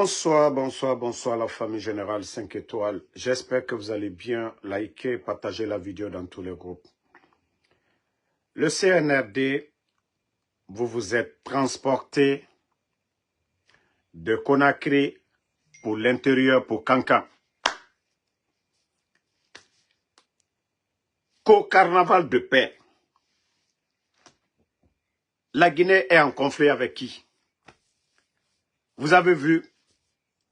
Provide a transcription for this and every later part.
Bonsoir, bonsoir, bonsoir la famille générale 5 étoiles. J'espère que vous allez bien. Likez, partagez la vidéo dans tous les groupes. Le CNRD, vous vous êtes transporté de Conakry pour l'intérieur, pour Kankan. Qu'au carnaval de paix, la Guinée est en conflit avec qui? Vous avez vu,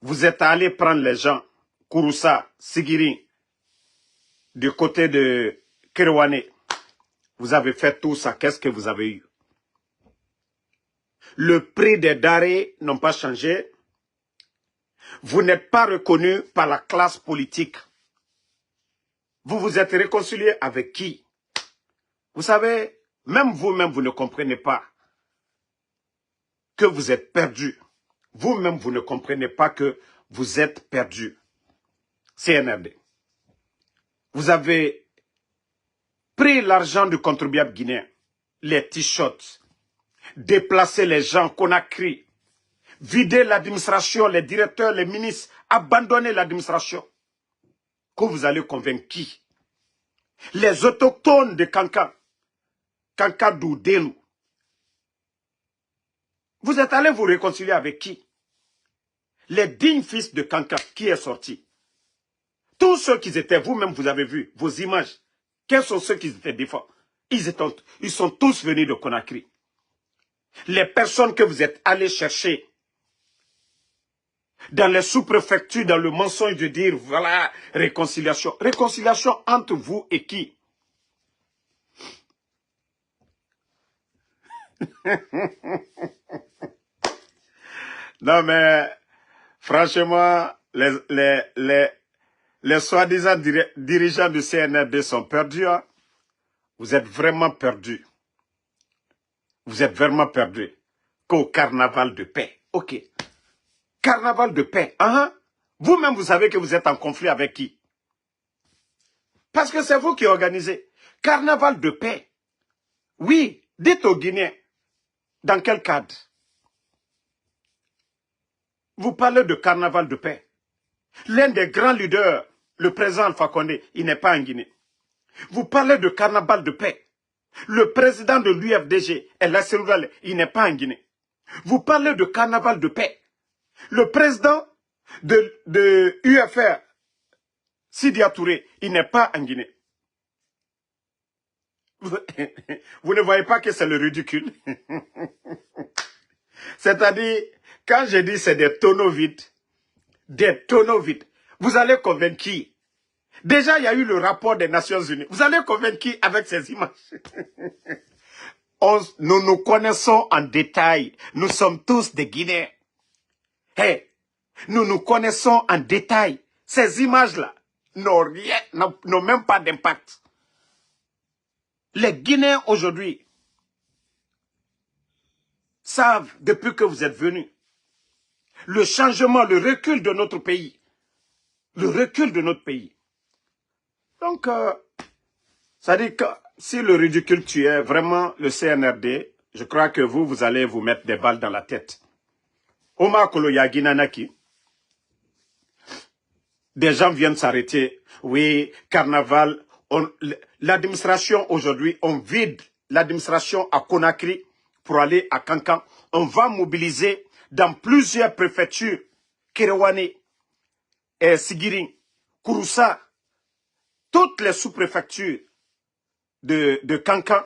vous êtes allé prendre les gens, Kouroussa, Sigiri, du côté de Kerouane. Vous avez fait tout ça, qu'est-ce que vous avez eu? Le prix des denrées n'ont pas changé. Vous n'êtes pas reconnu par la classe politique. Vous vous êtes réconcilié avec qui? Vous savez, même vous-même, vous ne comprenez pas que vous êtes perdu. Vous-même, vous ne comprenez pas que vous êtes perdu. CNRD. Vous avez pris l'argent du contribuable guinéen, les t-shirts, déplacé les gens Conakry, vidé l'administration, les directeurs, les ministres, abandonné l'administration. Que vous allez convaincre qui? Les autochtones de Kankan, Kankan-Doudénou. Vous êtes allé vous réconcilier avec qui? Les dignes fils de Kankan, qui est sorti? Tous ceux qui étaient, vous-même vous avez vu, vos images. Quels sont ceux qui étaient défendus? Ils sont tous venus de Conakry. Les personnes que vous êtes allés chercher dans les sous-préfectures, dans le mensonge de dire, voilà, réconciliation. Réconciliation entre vous et qui? Non mais, franchement, les soi-disant dirigeants du CNRD sont perdus. Hein? Vous êtes vraiment perdus. Vous êtes vraiment perdus. Qu'au carnaval de paix. Ok. Carnaval de paix. Hein? Vous-même, vous savez que vous êtes en conflit avec qui? Parce que c'est vous qui organisez. Carnaval de paix. Oui, dites aux Guinéens. Dans quel cadre? Vous parlez de carnaval de paix. L'un des grands leaders, le président Alpha Condé, il n'est pas en Guinée. Vous parlez de carnaval de paix. Le président de l'UFDG, El Seroudal, il n'est pas en Guinée. Vous parlez de carnaval de paix. Le président de UFR, Sidia Touré, il n'est pas en Guinée. Vous ne voyez pas que c'est le ridicule? C'est-à-dire, quand je dis c'est des tonneaux vides, vous allez convaincre qui? Déjà, il y a eu le rapport des Nations Unies. Vous allez convaincre qui avec ces images? Nous nous connaissons en détail. Nous sommes tous des Guinéens. Hey, nous nous connaissons en détail. Ces images-là n'ont même pas d'impact. Les Guinéens aujourd'hui savent, depuis que vous êtes venus, le changement, le recul de notre pays. Le recul de notre pays. Donc, ça dit que si le ridicule tuait vraiment le CNRD, je crois que vous allez vous mettre des balles dans la tête. Omar Koloyagi Nanaki, des gens viennent s'arrêter. Oui, carnaval. L'administration aujourd'hui, on vide l'administration à Conakry pour aller à Kankan. On va mobiliser dans plusieurs préfectures, Kerouane, Sigiri, Kouroussa, toutes les sous-préfectures de Kankan,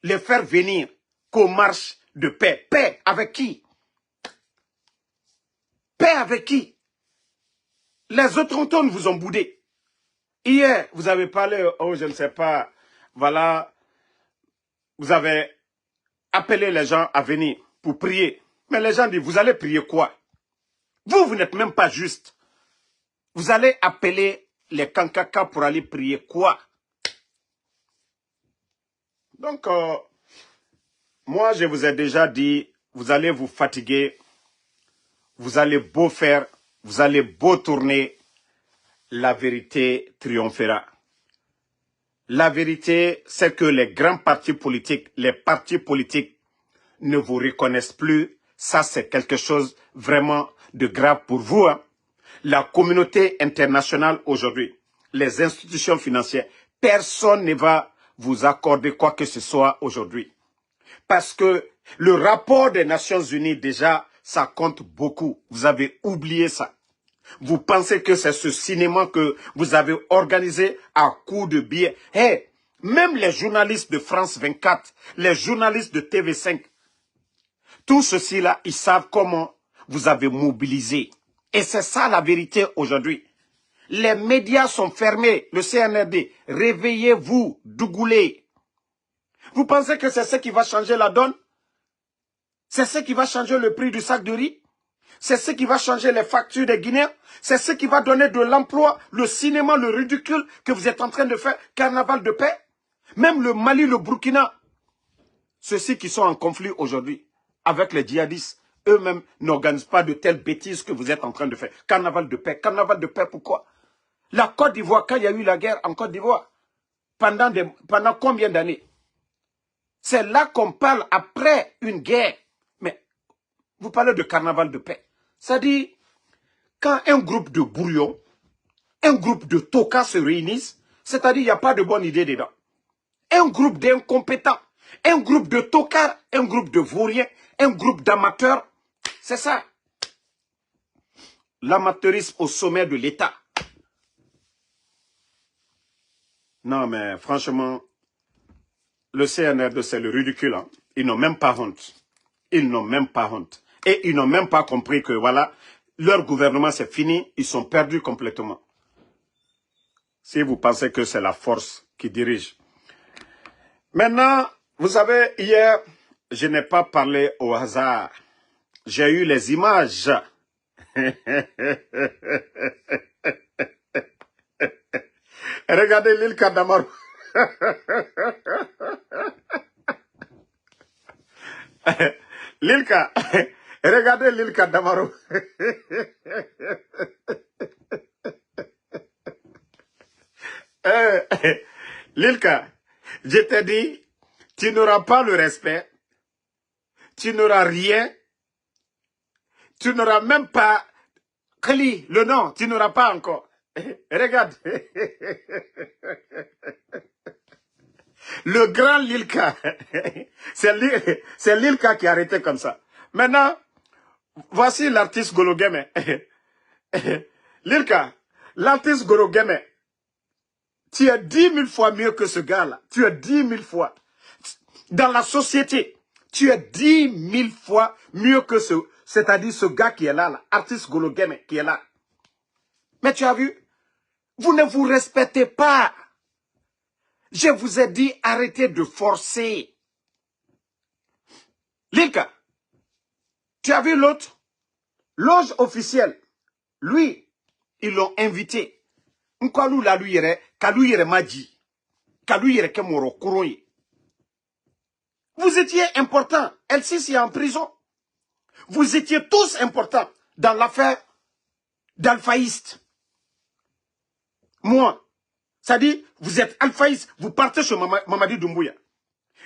les faire venir qu'aux marches de paix. Paix avec qui? Paix avec qui? Les autochtones vous ont boudé. Hier, vous avez parlé, oh je ne sais pas, voilà, vous avez appelé les gens à venir pour prier. Mais les gens disent, vous allez prier quoi? Vous n'êtes même pas juste. Vous allez appeler les Kankaka pour aller prier quoi? Donc, moi, je vous ai déjà dit, vous allez vous fatiguer, vous allez beau faire, vous allez beau tourner, la vérité triomphera. La vérité, c'est que les grands partis politiques, les partis politiques ne vous reconnaissent plus Ça, c'est quelque chose vraiment de grave pour vous. Hein. La communauté internationale aujourd'hui, les institutions financières, personne ne va vous accorder quoi que ce soit aujourd'hui. Parce que le rapport des Nations Unies, déjà, ça compte beaucoup. Vous avez oublié ça. Vous pensez que c'est ce cinéma que vous avez organisé à coups de billets. Hey, même les journalistes de France 24, les journalistes de TV5, tout ceci-là, ils savent comment vous avez mobilisé. Et c'est ça la vérité aujourd'hui. Les médias sont fermés, le CNRD. Réveillez-vous, Dougoulé. Vous pensez que c'est ce qui va changer la donne? C'est ce qui va changer le prix du sac de riz? C'est ce qui va changer les factures des Guinéens? C'est ce qui va donner de l'emploi, le cinéma, le ridicule que vous êtes en train de faire, carnaval de paix? Même le Mali, le Burkina, ceux-ci qui sont en conflit aujourd'hui avec les djihadistes, eux-mêmes n'organisent pas de telles bêtises que vous êtes en train de faire. Carnaval de paix. Carnaval de paix, pourquoi? La Côte d'Ivoire, quand il y a eu la guerre en Côte d'Ivoire, pendant combien d'années? C'est là qu'on parle après une guerre. Mais vous parlez de carnaval de paix. C'est-à-dire, quand un groupe de brouillons, un groupe de tokas se réunissent, c'est-à-dire il n'y a pas de bonne idée dedans. Un groupe d'incompétents, un groupe de tocards, un groupe de vauriens, un groupe d'amateurs, c'est ça. L'amateurisme au sommet de l'État. Non, mais franchement, le CNRD, c'est le ridicule. Hein. Ils n'ont même pas honte. Ils n'ont même pas honte. Et ils n'ont même pas compris que, voilà, leur gouvernement, c'est fini. Ils sont perdus complètement. Si vous pensez que c'est la force qui dirige. Maintenant, vous savez, hier, je n'ai pas parlé au hasard. J'ai eu les images. Regardez l'île Kadamaro. L'Ilka, regardez l'île Kadamaro. L'Ilka, je t'ai dit, tu n'auras pas le respect, tu n'auras rien, tu n'auras même pas, Kali, le nom, tu n'auras pas encore. Regarde. Le grand Lilka, c'est Lilka qui a arrêté comme ça. Maintenant, voici l'artiste Gologeme. Lilka, l'artiste Gologeme, tu es 10 000 fois mieux que ce gars-là. Tu es 10 000 fois. Dans la société, tu es 10 000 fois mieux que c'est-à-dire ce gars qui est là, l'artiste Gologeme qui est là. Mais tu as vu, vous ne vous respectez pas. Je vous ai dit, arrêtez de forcer. Lilka, tu as vu l'autre? Loge officielle. Lui, ils l'ont invité. Nkwalou la lui yere, kalou yere maji. Kalou yere kemoro kouroye. Vous étiez important. El-Sisi est en prison. Vous étiez tous importants dans l'affaire d'Alphaïste. Moi, ça dit, vous êtes alphaïste, vous partez sur Mamadi Doumbouya.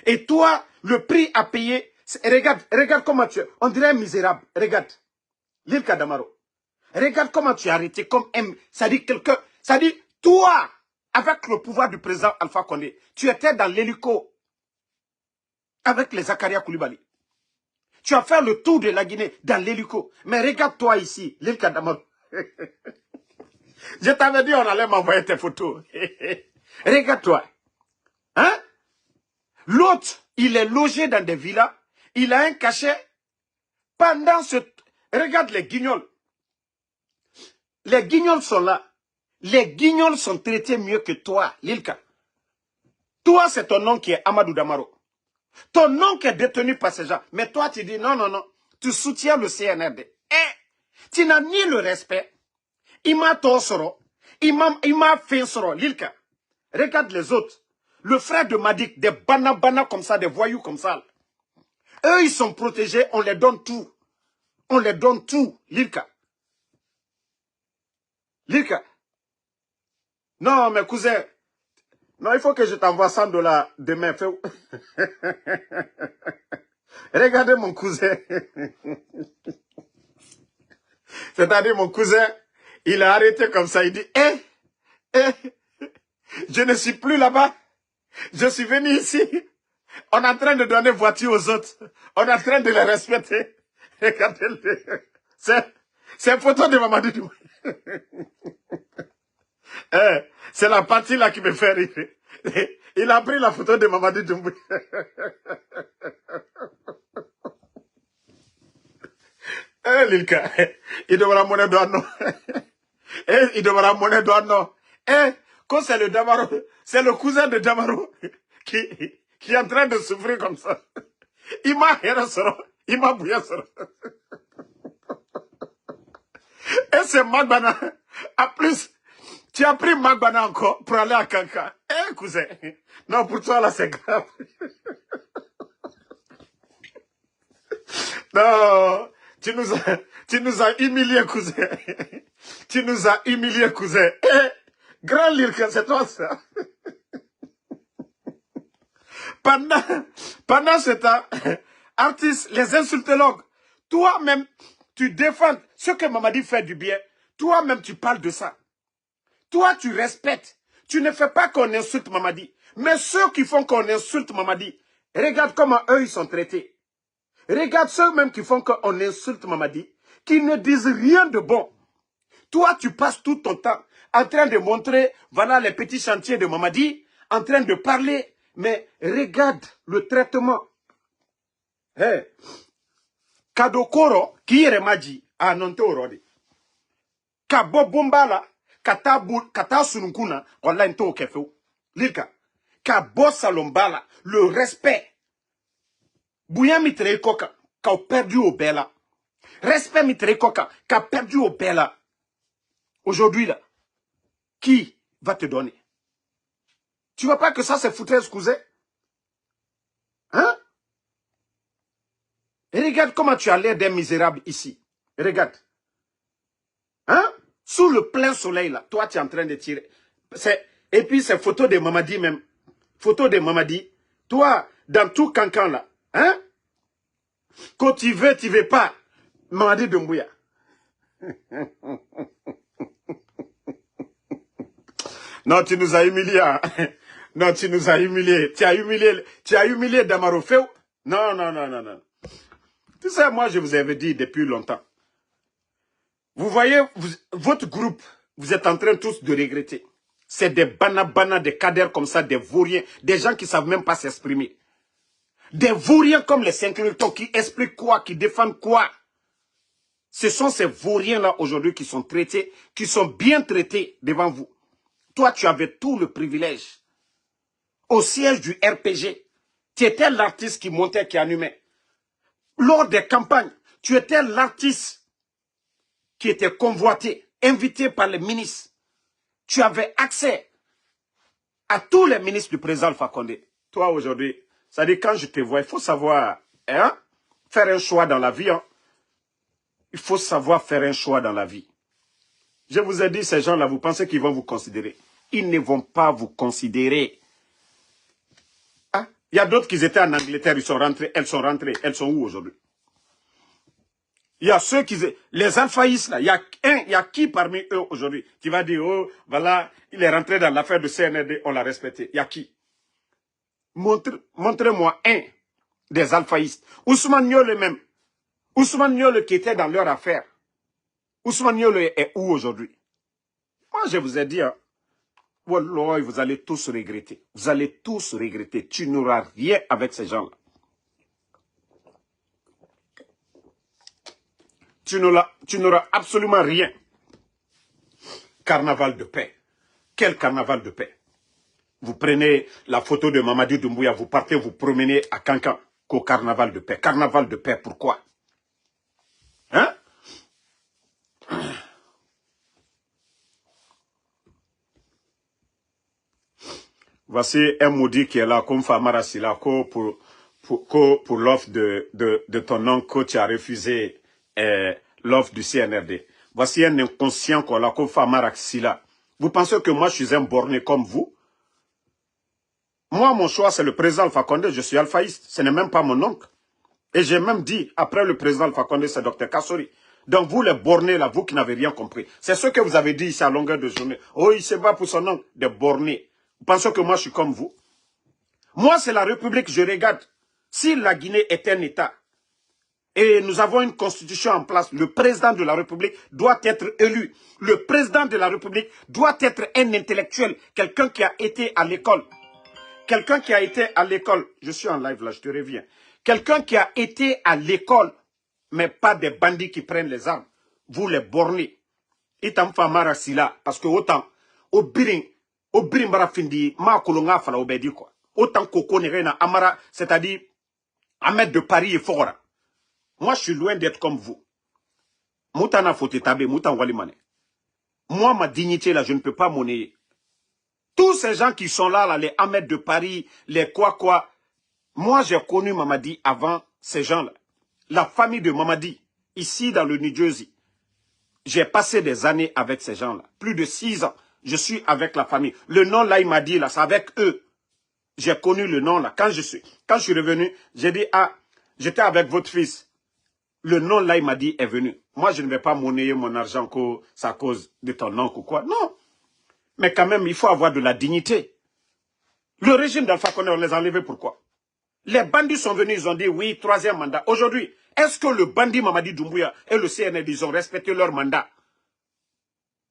Et toi, le prix à payer, regarde comment tu es. On dirait un misérable. Regarde. L'île Kadamaro. Regarde comment tu es arrêté comme un... Ça dit quelqu'un... Ça dit, toi, avec le pouvoir du président Alpha Condé, tu étais dans l'hélico avec les Zakaria Koulibaly. Tu as fait le tour de la Guinée dans l'hélico. Mais regarde-toi ici, l'île Kadamaro. Je t'avais dit, on allait m'envoyer tes photos. Regarde-toi. Hein? L'autre, il est logé dans des villas. Il a un cachet. Pendant ce... Regarde les guignols. Les guignols sont là. Les guignols sont traités mieux que toi, Lilka. Toi, c'est ton nom qui est Amadou Damaro. Ton oncle est détenu par ces gens. Mais toi, tu dis non, non, non. Tu soutiens le CNRD. Et tu n'as ni le respect. Il m'a torsoro. Il m'a fait soro. Lilka, regarde les autres. Le frère de Madik, des bana comme ça, des voyous comme ça. Eux, ils sont protégés. On les donne tout. On les donne tout, Lilka. Lilka. Non, mes cousins. Non, il faut que je t'envoie $100 demain. Regardez mon cousin. C'est-à-dire mon cousin, il a arrêté comme ça. Il dit, je ne suis plus là-bas. Je suis venu ici. On est en train de donner voiture aux autres. On est en train de les respecter. Regardez-le. C'est une photo de Mamadou Doumbouya. C'est la partie là qui me fait rire. Il a pris la photo de Mamadou Doumbouya. Lilka, il devra monnaie d'or non. Il devra monnaie d'or non. Quand c'est le Damaro, c'est le cousin de Damaro qui est en train de souffrir comme ça. Il m'a rien soro, il m'a bouillé soro. Et c'est Magbana. En plus, tu as pris Magbana encore pour aller à Kanka. Cousin. Non, pour toi là c'est grave. Non, tu nous as humiliés, cousin. Tu nous as humiliés, cousin. Grand Lirka, c'est toi ça. Pendant ce temps, artistes, les insultologues, toi-même, tu défends ce que Mamadi fait du bien. Toi-même, tu parles de ça. Toi, tu respectes. Tu ne fais pas qu'on insulte Mamadi. Mais ceux qui font qu'on insulte Mamadi, regarde comment eux, ils sont traités. Regarde ceux-mêmes qui font qu'on insulte Mamadi, qui ne disent rien de bon. Toi, tu passes tout ton temps en train de montrer, voilà les petits chantiers de Mamadi, en train de parler, mais regarde le traitement. Kadokoro, qui est Maji, à Nontorodi. Kabo Bombala, Kata Sununkuna, on l'a into kefeu. Lika, Kabo Salombala, le respect. Bouya mitre koka, qu'a perdu au bella. Respect mitre koka, qu'a perdu au bella. Aujourd'hui, là, qui va te donner? Tu vois pas que ça, c'est foutaise, cousin? Hein? Et regarde comment tu as l'air d'un misérable ici. Regarde. Hein? Sous le plein soleil, là, toi, tu es en train de tirer. Et puis, c'est photo de Mamadi même. Photo de Mamadi. Toi, dans tout cancan, là. Hein? Quand tu veux pas. Mamadi Doumbouya. Non, tu nous as humiliés. Hein? Non, tu nous as humiliés. Tu as humilié Damaro Feu. Non, non, non, non, non. Tu sais, moi, je vous avais dit depuis longtemps. Vous voyez, votre groupe, vous êtes en train tous de regretter. C'est des bana des cadres comme ça, des vauriens, des gens qui ne savent même pas s'exprimer. Des vauriens comme les 5 minutes qui expliquent quoi, qui défendent quoi. Ce sont ces vauriens-là aujourd'hui qui sont traités, qui sont bien traités devant vous. Toi, tu avais tout le privilège. Au siège du RPG, tu étais l'artiste qui montait, qui animait. Lors des campagnes, tu étais l'artiste qui était convoité, invité par les ministres. Tu avais accès à tous les ministres du président Alpha Condé. Toi, aujourd'hui, ça dit quand je te vois, il faut savoir hein, faire un choix dans la vie. Hein. Il faut savoir faire un choix dans la vie. Je vous ai dit, ces gens-là, vous pensez qu'ils vont vous considérer. Ils ne vont pas vous considérer. Hein? Il y a d'autres qui étaient en Angleterre, ils sont rentrés, elles sont rentrées. Elles sont où aujourd'hui? Il y a ceux qui... Les alphaïstes, là, il y a qui parmi eux aujourd'hui qui va dire, oh, voilà, il est rentré dans l'affaire de CNRD, on l'a respecté. Il y a qui? Montrez-moi un des alphaïstes. Ousmane Niole même. Ousmane Niole qui était dans leur affaire. Ousmane Niole est où aujourd'hui? Moi, je vous ai dit, hein, Wallah, vous allez tous regretter. Vous allez tous regretter. Tu n'auras rien avec ces gens-là. Tu n'auras absolument rien. Carnaval de paix. Quel carnaval de paix? Vous prenez la photo de Mamadou Doumbouya, vous partez vous promener à Cancan qu'au carnaval de paix. Carnaval de paix, pourquoi? Hein? Voici un maudit qui est là, comme Famara Silako, pour l'offre de ton oncle, tu as refusé l'offre du CNRD. Voici un inconscient qu'on a, comme Famara Sila. Vous pensez que moi, je suis un borné comme vous? Moi, mon choix, c'est le président Alpha Condé, je suis alphaïste. Ce n'est même pas mon oncle. Et j'ai même dit, après le président Alpha Condé, c'est Dr Kassori. Donc vous les bornés là, vous qui n'avez rien compris. C'est ce que vous avez dit ici à longueur de journée. Oh, il se bat pour son nom, des bornés. Vous pensez que moi je suis comme vous? Moi c'est la République, je regarde. Si la Guinée est un État, et nous avons une constitution en place, le président de la République doit être élu. Le président de la République doit être un intellectuel, quelqu'un qui a été à l'école. Quelqu'un qui a été à l'école, je suis en live là, je te reviens. Quelqu'un qui a été à l'école, mais pas des bandits qui prennent les armes. Vous les bornez. Itam famara sila, parce que autant, au birin barafindi, ma kolonga fala obedi quoi. Autant koko na amara, c'est-à-dire, Ahmed de Paris et Fora. Moi, je suis loin d'être comme vous. Moutana Fotetabe, Moutan Walimane. Moi, ma dignité là, je ne peux pas monnayer. Tous ces gens qui sont là, les Ahmed de Paris, les quoi. Moi, j'ai connu Mamadi avant ces gens-là. La famille de Mamadi, ici dans le New Jersey. J'ai passé des années avec ces gens-là. Plus de 6 ans. Je suis avec la famille. Le nom là, il m'a dit là, c'est avec eux. J'ai connu le nom là. Quand je suis revenu, j'ai dit, ah, j'étais avec votre fils. Le nom là, il m'a dit, est venu. Moi, je ne vais pas monnayer mon argent que c'est à cause de ton oncle ou quoi. Non. Mais quand même, il faut avoir de la dignité. Le régime d'Alpha Condé, on les a enlevés pourquoi? Les bandits sont venus, ils ont dit oui, 3e mandat. Aujourd'hui, est-ce que le bandit Mamadi Doumbouya et le CNRD, ils ont respecté leur mandat?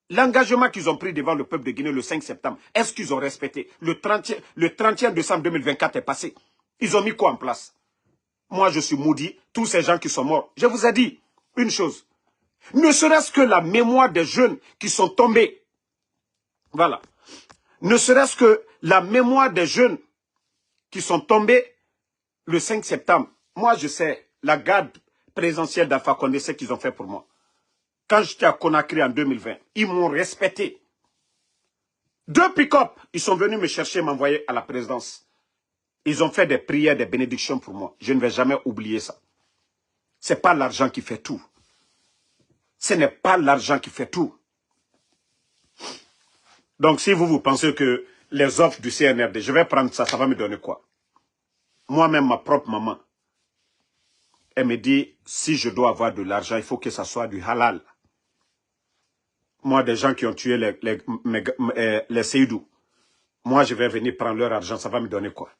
L'engagement qu'ils ont pris devant le peuple de Guinée le 5 septembre, est-ce qu'ils ont respecté? Le 31 décembre 2024 est passé. Ils ont mis quoi en place? Moi, je suis maudit, tous ces gens qui sont morts. Je vous ai dit une chose. Ne serait-ce que la mémoire des jeunes qui sont tombés. Voilà. Ne serait-ce que la mémoire des jeunes qui sont tombés le 5 septembre. Moi, je sais, la garde présidentielle d'Alpha Condé, ce qu'ils ont fait pour moi. Quand j'étais à Conakry en 2020, ils m'ont respecté. 2 pick-up, ils sont venus me chercher, m'envoyer à la présidence. Ils ont fait des prières, des bénédictions pour moi. Je ne vais jamais oublier ça. Ce n'est pas l'argent qui fait tout. Ce n'est pas l'argent qui fait tout. Donc, si vous pensez que les offres du CNRD, je vais prendre ça, ça va me donner quoi? Moi-même, ma propre maman, elle me dit, si je dois avoir de l'argent, il faut que ça soit du halal. Moi, des gens qui ont tué les Seydou, moi, je vais venir prendre leur argent, ça va me donner quoi?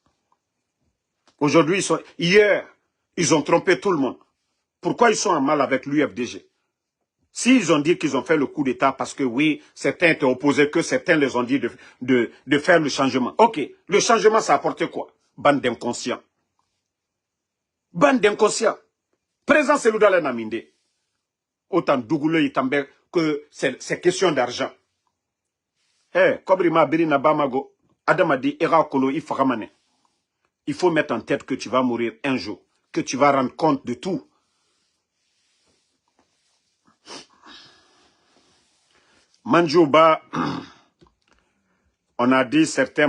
Aujourd'hui, hier, ils ont trompé tout le monde. Pourquoi ils sont en mal avec l'UFDG? S'ils ont dit qu'ils ont fait le coup d'État parce que oui, certains étaient opposés, que certains les ont dit de faire le changement. Ok, le changement, ça a apporté quoi? Bande d'inconscients. Bande d'inconscients. Présent Selouda Naminde. Autant Dougoulé et Tamber que c'est question d'argent. Kobrima Birina Bamago, Adam a dit, Era Kolo, il faut mettre en tête que tu vas mourir un jour, que tu vas rendre compte de tout. Manjouba, on a dit certains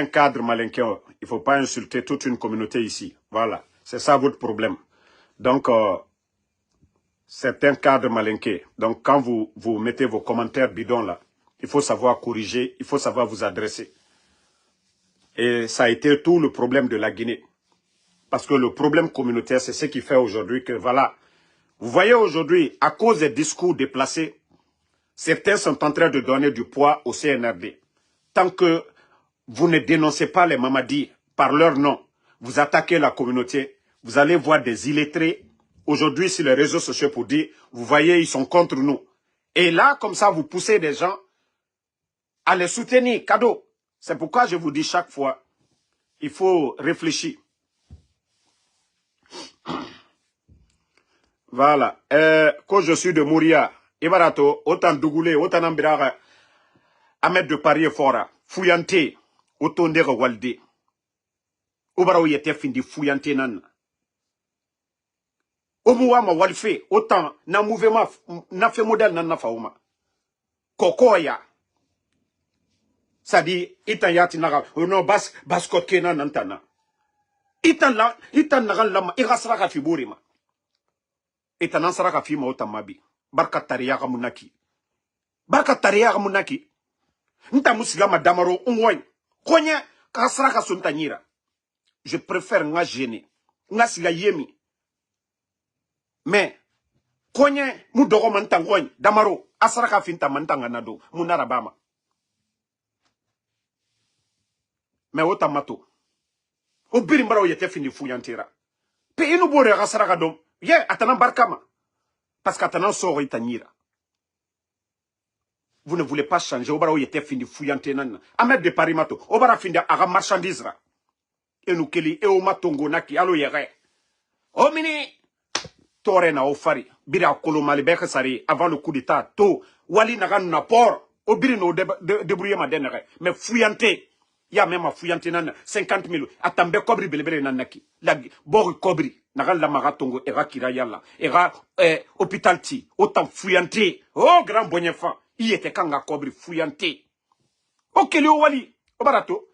cadres malinqués, il ne faut pas insulter toute une communauté ici. Voilà, c'est ça votre problème. Donc, certains cadres malinqués. Donc, quand vous mettez vos commentaires bidons là, il faut savoir corriger, il faut savoir vous adresser. Et ça a été tout le problème de la Guinée. Parce que le problème communautaire, c'est ce qui fait aujourd'hui que, voilà, vous voyez aujourd'hui, à cause des discours déplacés, certains sont en train de donner du poids au CNRD. Tant que vous ne dénoncez pas les Mamadis par leur nom, vous attaquez la communauté, vous allez voir des illettrés aujourd'hui sur les réseaux sociaux pour dire, vous voyez, ils sont contre nous. Et là, comme ça, vous poussez des gens à les soutenir, cadeau. C'est pourquoi je vous dis chaque fois, il faut réfléchir. Voilà. Quand je suis de Mouria, Ibarato, autant Dougoulé, autant Ambirara, Ahmed de Paris et Fora, Fouillante, autant de Walde. Obara yete findi Fouillante nan. Omuwa ma walfe, autant na mouvement, na fait modèle nan na fauma. Kokoya. Ça dit, itan yati naga, non baskot kena nantana. Itan naga lama, irasraka fiburima. Itan ansaraka fima otamabi. Barka tariyaga munaki. Barka tariyaga munaki. Nta musilama damaro unwoy. Konya kasraka suntanyira. Je préfère nga gêner. nga siga yemi. Mais, konye, mu dogo mantangoy, damaro, asaraka finta mantanga nado, mu narabama. Mais otamato. O birimbara o yete fini fuyantera. Pe inu bore asaraka dom, ye, atanan barkama. Parce qu'atanan soro itanira. Vous ne voulez pas changer, obara o yete fini fuyantena. Ahmed de Parimato, obara fini aga marchandise ra. Et nous keli, et o matongo naki, alo yere. O mini, tore na ofari bira kolo malibeke sari avant le coup d'état to wali naga na port o biri no débrouiller ma denere mais fuyante ya même fuyante nan 50 000 atambe kobri belebele nanaki la bor kobri naga la maratongo era kira yalla era hôpital ti autant fuyante oh grand bonyefa il était kanga kobri fuyante o kele o wali o barato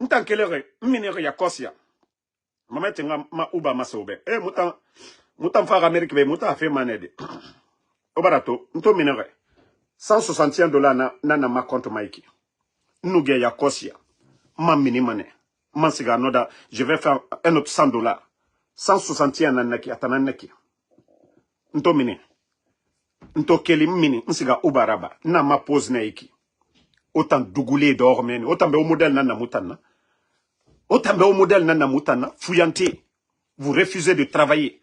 ntankelere minere ya kosia mama tenga ma uba masobe mutan fa Amérique be muta fait manede obarato nto minere $161 na ma compte maiki nuge ya kosia ma mini mane mansiga noda je vais faire un autre $100 161 na naki atana naki nto mini nto keli mini nsiga ubaraba na ma pose na iki autant dougoulé dormeni autant be au modèle na mutana autant be au modèle na mutana fuyante vous refusez de travailler.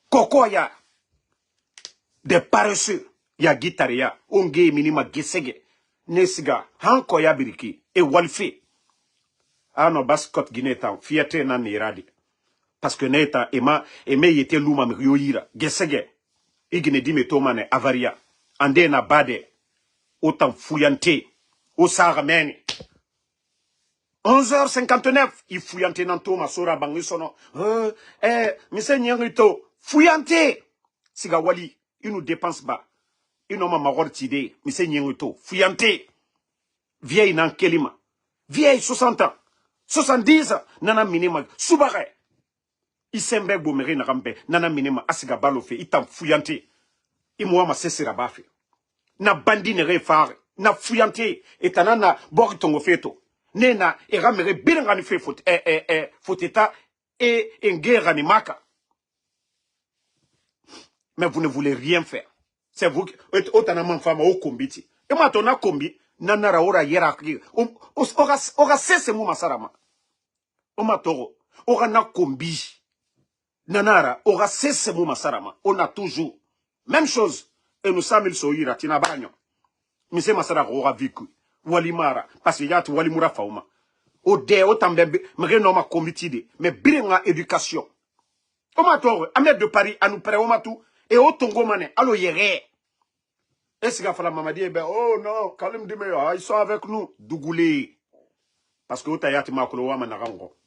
Koko ya des paresseux ya guitaria onge minima gesege nesiga hanko ya biriki e walfe ano baskot gineta fiate na niradi parce que neta ema yete luma myoyira gesege igine dime tomane avaria ande na bade autant fuyante au sarmeni 11h59 il fuyante nan toma sora bangisono mise nyangito fuyante siga wali il nous dépense bas il n'ont ma tide mise nyangito fuyante vieille nan kelima vieille 60 ans 70 ans nana minima subare isembe bomere na rambe nana minima asiga balofe itam fuyante imwa sesira bafe na bandi ne refare na fuyante etana na bortongo feto nena eramere bilangani fe foteta et engera ni maka. Mais vous ne voulez rien faire. C'est vous qui otanaman fama o kombiti. Et maintenant kombi nanara ora hiérarchie. Ora sese mu masarama. O matoro ora na kombi. Nanara ora sese mu masarama. On a toujours même chose. Et nous samil soira tina bagno. Mise masara ora viku. Walimara parce que yatu walimura fauma. O de o tambe mre no ma kombiti mais birenga éducation. O matoro Ahmed de Paris à nous pré o matu. Et au Tongo mané, allo yere. Et si la maman dit, oh non, Kalim Dime, ils sont avec nous. Dougoulé. Parce que Otayati Makolo Manarango.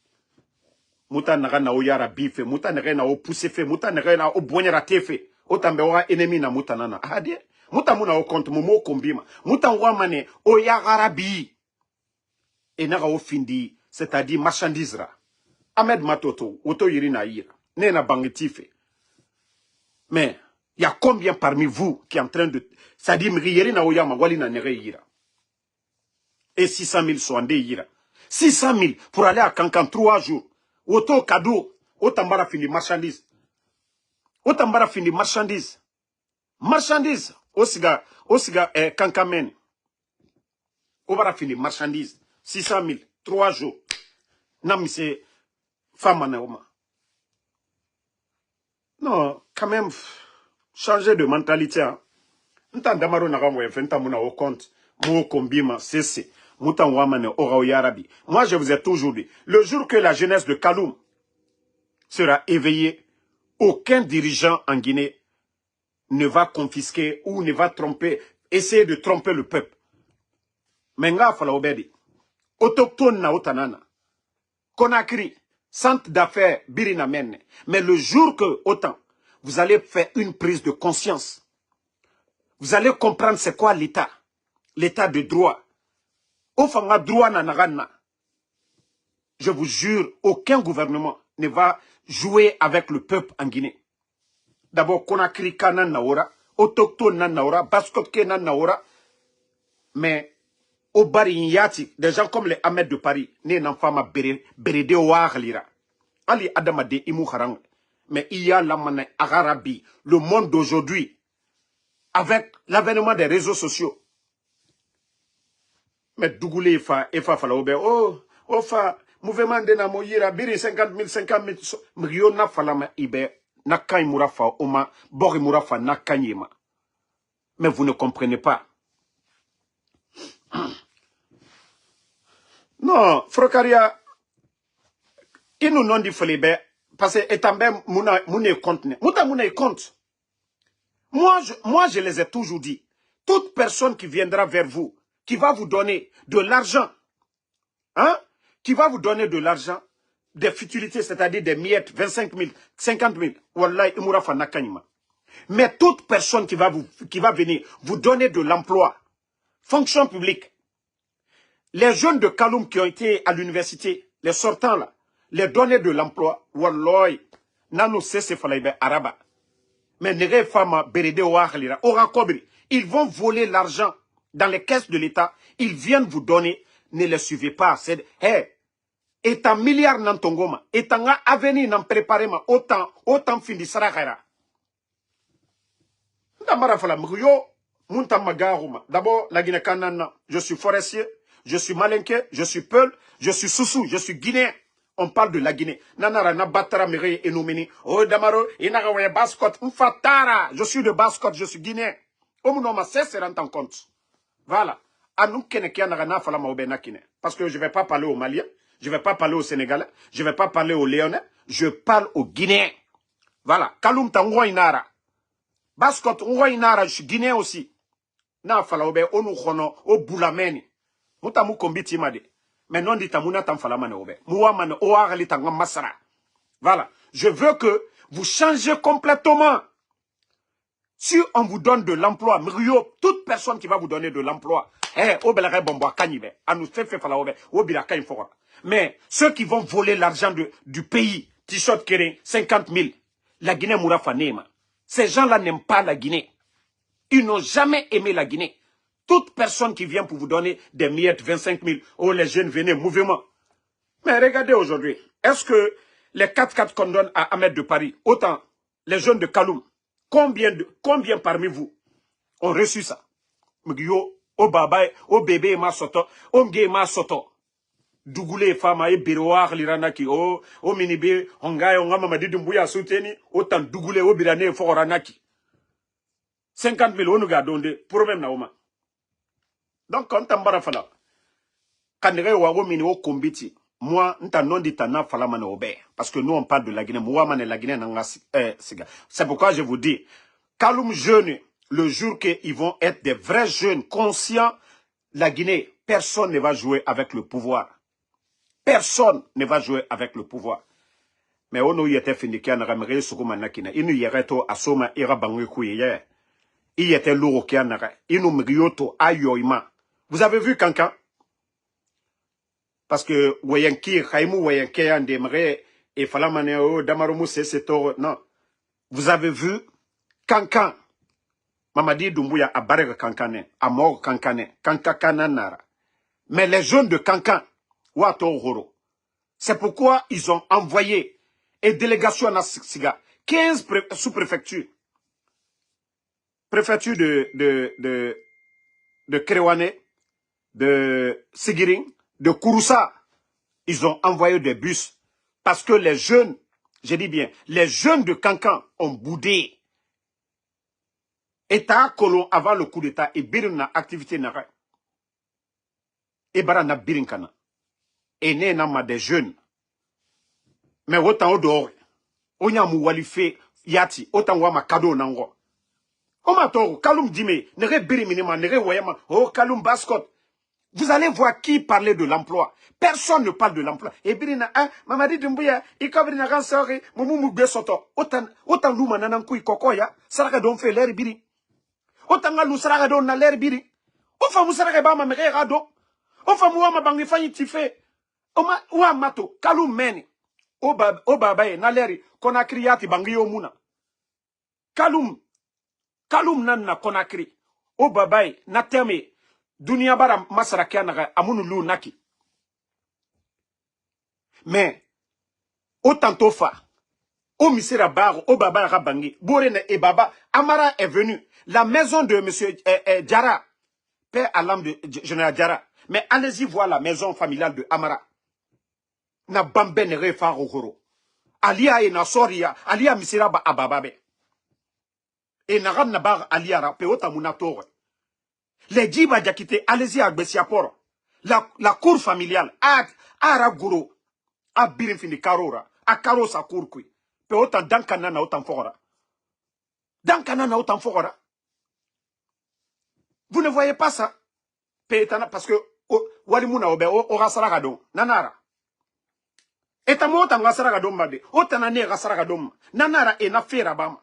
Mouta Narana Oyara bife, Mouta Nerena au poussé fait, Mouta Nerena au boignera tefe. Otambe ora ennemi na Mouta Nana. Adie. Mouta Muna au compte Momo Kombima. Mouta Wamane, Oyarabi. Et Nara au Findi, c'est-à-dire marchandisera. Ahmed Matoto, Oto Yirina Ira. Nena Bangetife. Mais, il y a combien parmi vous qui est en train de... C'est-à-dire, et 600 000 sont en ira. 600 000 pour aller à Kankan 3 jours. Auto cadeau. Otambara fini marchandise. Otambara fini marchandise. Marchandise. Osiga Kankamen. Obara fini marchandise. 600 000. 3 jours. Nam c'est femme en Oma. Non, quand même, changer de mentalité. Ntan damaro na ramwe fenta muna au compte. Mo kombima, cessé. Moutan wamane ora yarabi. Moi, je vous ai toujours dit, le jour que la jeunesse de Kaloum sera éveillée, aucun dirigeant en Guinée ne va confisquer ou ne va tromper, essayer de tromper le peuple. Menga fala obedi. Autochtone na otanana. Conakry. Centre d'affaires Birina Menne. Mais le jour que, autant, vous allez faire une prise de conscience, vous allez comprendre c'est quoi l'État. L'État de droit. Ofanga droit na nagana. Je vous jure, aucun gouvernement ne va jouer avec le peuple en Guinée. D'abord, Conakry nan naora, autochtone nan naora, Baskotke nan naora, mais au Bari Yati, des gens comme les Ahmed de Paris, né n'en fama berede o lira. Ali Adamade Imou Harang. Mais il y a la manne Arabi, le monde d'aujourd'hui, avec l'avènement des réseaux sociaux. Mais Dougoulé Efa Falaoube, oh, fa, mouvement de Namoyira, Biri 50 000, Mrio na Falama Ibe, Nakai Mourafa, Oma, Bori Mourafa, Nakanyema. Mais vous ne comprenez pas. Non, Frokaria, il nous non dit Folibe, parce que Etambe Mouna compte. Mouna compte. Moi, je les ai toujours dit. Toute personne qui viendra vers vous, qui va vous donner de l'argent, hein, qui va vous donner de l'argent, des futilités, c'est-à-dire des miettes, 25 000, 50 000, Wallahi, Imourafa Nakanyima. Mais toute personne qui va venir vous donner de l'emploi, fonction publique, les jeunes de Kaloum qui ont été à l'université, les sortants là, les donner de l'emploi, Wallahi, Nanou Sese Falaïbe Araba. Mais Nere Fama, Berede Ouahlira, Orakobri, ils vont voler l'argent dans les caisses de l'État, ils viennent vous donner, ne les suivez pas. C'est, hey, et un milliard nan tongoma, et un avenir nan préparé ma, autant fin di sarakara. D'abord, la Guinée Kanana, je suis forestier, je suis malinqué, je suis peul, je suis soussou, je suis guinéen. On parle de la Guinée. Nanara na batara mere enomeni. Oh damaro, inagawe baskot, mfatara. Je suis de Basse-Côte, je suis guinéen. Omunoma se rend en compte. Voilà. Anu keneke anagana fala maobena kine. Parce que je ne vais pas parler aux Maliens, je ne vais pas parler aux Sénégalais, je ne vais pas parler aux Léonais, je parle aux Guinéens. Voilà. Kaloum tangwa inara. Basse-Côte, je suis guinéen aussi. Na fala obe onu khono o boulameni. Mutamu kombiti made. Mais non dit tamuna tam fala mane obe. Mouamane o agali tangwa masara. Voilà. Je veux que vous changez complètement. Si on vous donne de l'emploi, Mrio, toute personne qui va vous donner de l'emploi, obelare bombo kanyibe, anu fefe fala obe, obila kanyfora. Mais ceux qui vont voler l'argent du pays, t-shirt kéré, 50 000, la Guinée mourafa nema. Ces gens-là n'aiment pas la Guinée. Ils n'ont jamais aimé la Guinée. Toute personne qui vient pour vous donner des miettes, 25 000, oh les jeunes venez, mouvement. Mais regardez aujourd'hui, est-ce que les 4x4 qu'on donne à Ahmed de Paris, autant les jeunes de Kaloum, combien parmi vous ont reçu ça? Mugyo, o babaye, o bébé ma soto, o mge ma soto. Dougoulé fama e biroir liranaki, o minibe, ongaye, ongama madidumbuya souteni, autant dougoulé, o birane foranaki. 50 000 onuga donde, problème na oma. Donc, quand on va faire, quand on va mini au kombiti, moi, n'ta non dit na fala mane obé. Parce que nous, on parle de la Guinée. Moi, mane la Guinée n'anga c'est pourquoi je vous dis, Kaloum jeunes, le jour qu'ils vont être des vrais jeunes conscients, la Guinée, personne ne va jouer avec le pouvoir. Personne ne va jouer avec le pouvoir. Mais on y était fini qui a n'agamere sukuma nakina. Inu yereto asoma ira bangwe kuye. Il était lourd qui a n'aga. Inu mrioto ayoima. Vous avez vu Kankan? Parce que Wayanki, Khaimou Wayanki, Andemre, et Falamaneo, Damaromu, c'est tort. Non. Vous avez vu Kankan. Mamadi Doumbouya a barré Kankane, a mort Kankane, Kankakananara. Mais les jeunes de Kankan, Wato Horo. C'est pourquoi ils ont envoyé une délégation à Siga, 15 sous-préfectures. Préfecture de Kerewane, de Sigiring, de Kouroussa. Ils ont envoyé des bus. Parce que les jeunes, je dis bien, les jeunes de Kankan ont boudé. État colon avant le coup d'état et birina activité nara. Et barana birinkana. Et né nama des jeunes. Mais autant au dehors. Onya mouwalife yati. Autant wama kado nango. Oma toro, Kaloum dime, nere biriminima, nere wayama, oh Kaloum Basse-Côte. Vous allez voir qui parlait de l'emploi. Personne ne parle de l'emploi. Et birina, mamadi dumbuya, ikabirina gansari, mumu besoto. Autant luma nanankui kokoya, saraka don fait l'air biri. Autant nga lusaraka don na l'air biri. Ofa musaraka ba ma mere rado. Ofa muwa ma bangi fanyi tife. Oma, wa mato, Kaloum meni. O babaye, na l'air, Konakri yati bangi yo muna. Kaloum nan na Konakri. O babaye, na teme. Dunia bara masarakia naga amunu lu naki. Mais, au Tantofa, au Misera Bar, au Baba Rabangi, Bourene et Baba, Amara est venu. La maison de M. Diara, père à l'âme de général Diara. Mais allez-y voir la maison familiale de Amara. Na bambe ne refa rogoro. Alia e na soria, alia Misera ba abababe. Et na ram na bar alia ra, pe ota munatore. Les djiba jakite, allez-y à Bessiaporo. La cour familiale, à Guru, à Birinfini Karora, à Karosa Kourkui. Pe autant d'Ankanana autant fora. D'Ankanana autant fora. Vous ne voyez pas ça? Pétana, parce que Walimuna Obe, Orasaragadon, Nanara. Et à moi, autant Rasaragadom Bade, autant année Rasaragadom, Nanara et Nafera Bama.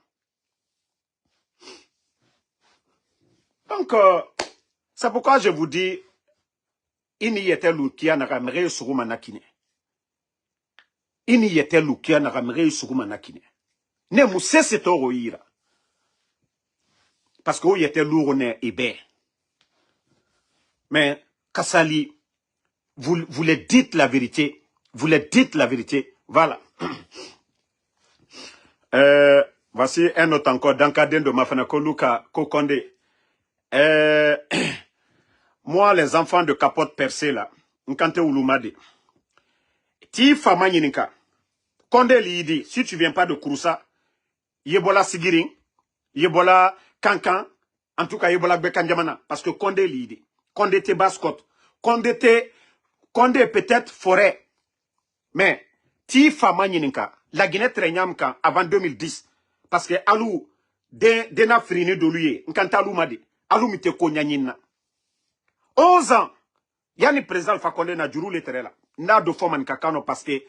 Donc, c'est pourquoi je vous dis, ini yete lukia na ramere suruma nakine. Ini yete lukia na ramere suruma nakine. Ne mousse se toro ira. Parce que yete lourone ebe. Mais, Kassali, vous le dites la vérité. Vous le dites la vérité. Voilà. Voici un autre encore. Dankaden de Mafanakoluka Kokonde. Moi, les enfants de capote percée là, Nkante Ouloumade. Ti fama nyininka. Konde liidi, si tu viens pas de Kouroussa, Yebola Sigiring, Yebola Kankan, en tout cas Yebola Bekanjamana, parce que Konde liidi. Konde te Bascotte. Konde peut-être forêt. Mais, ti fama nyininka, la Guinée Trenyamka avant 2010, parce que Alou, dena frini de lui, Nkanta Aloumade, Alou mite konyanyina. 11 ans, yani président Fakonde na juru le tere la. Na do foman kakano parce que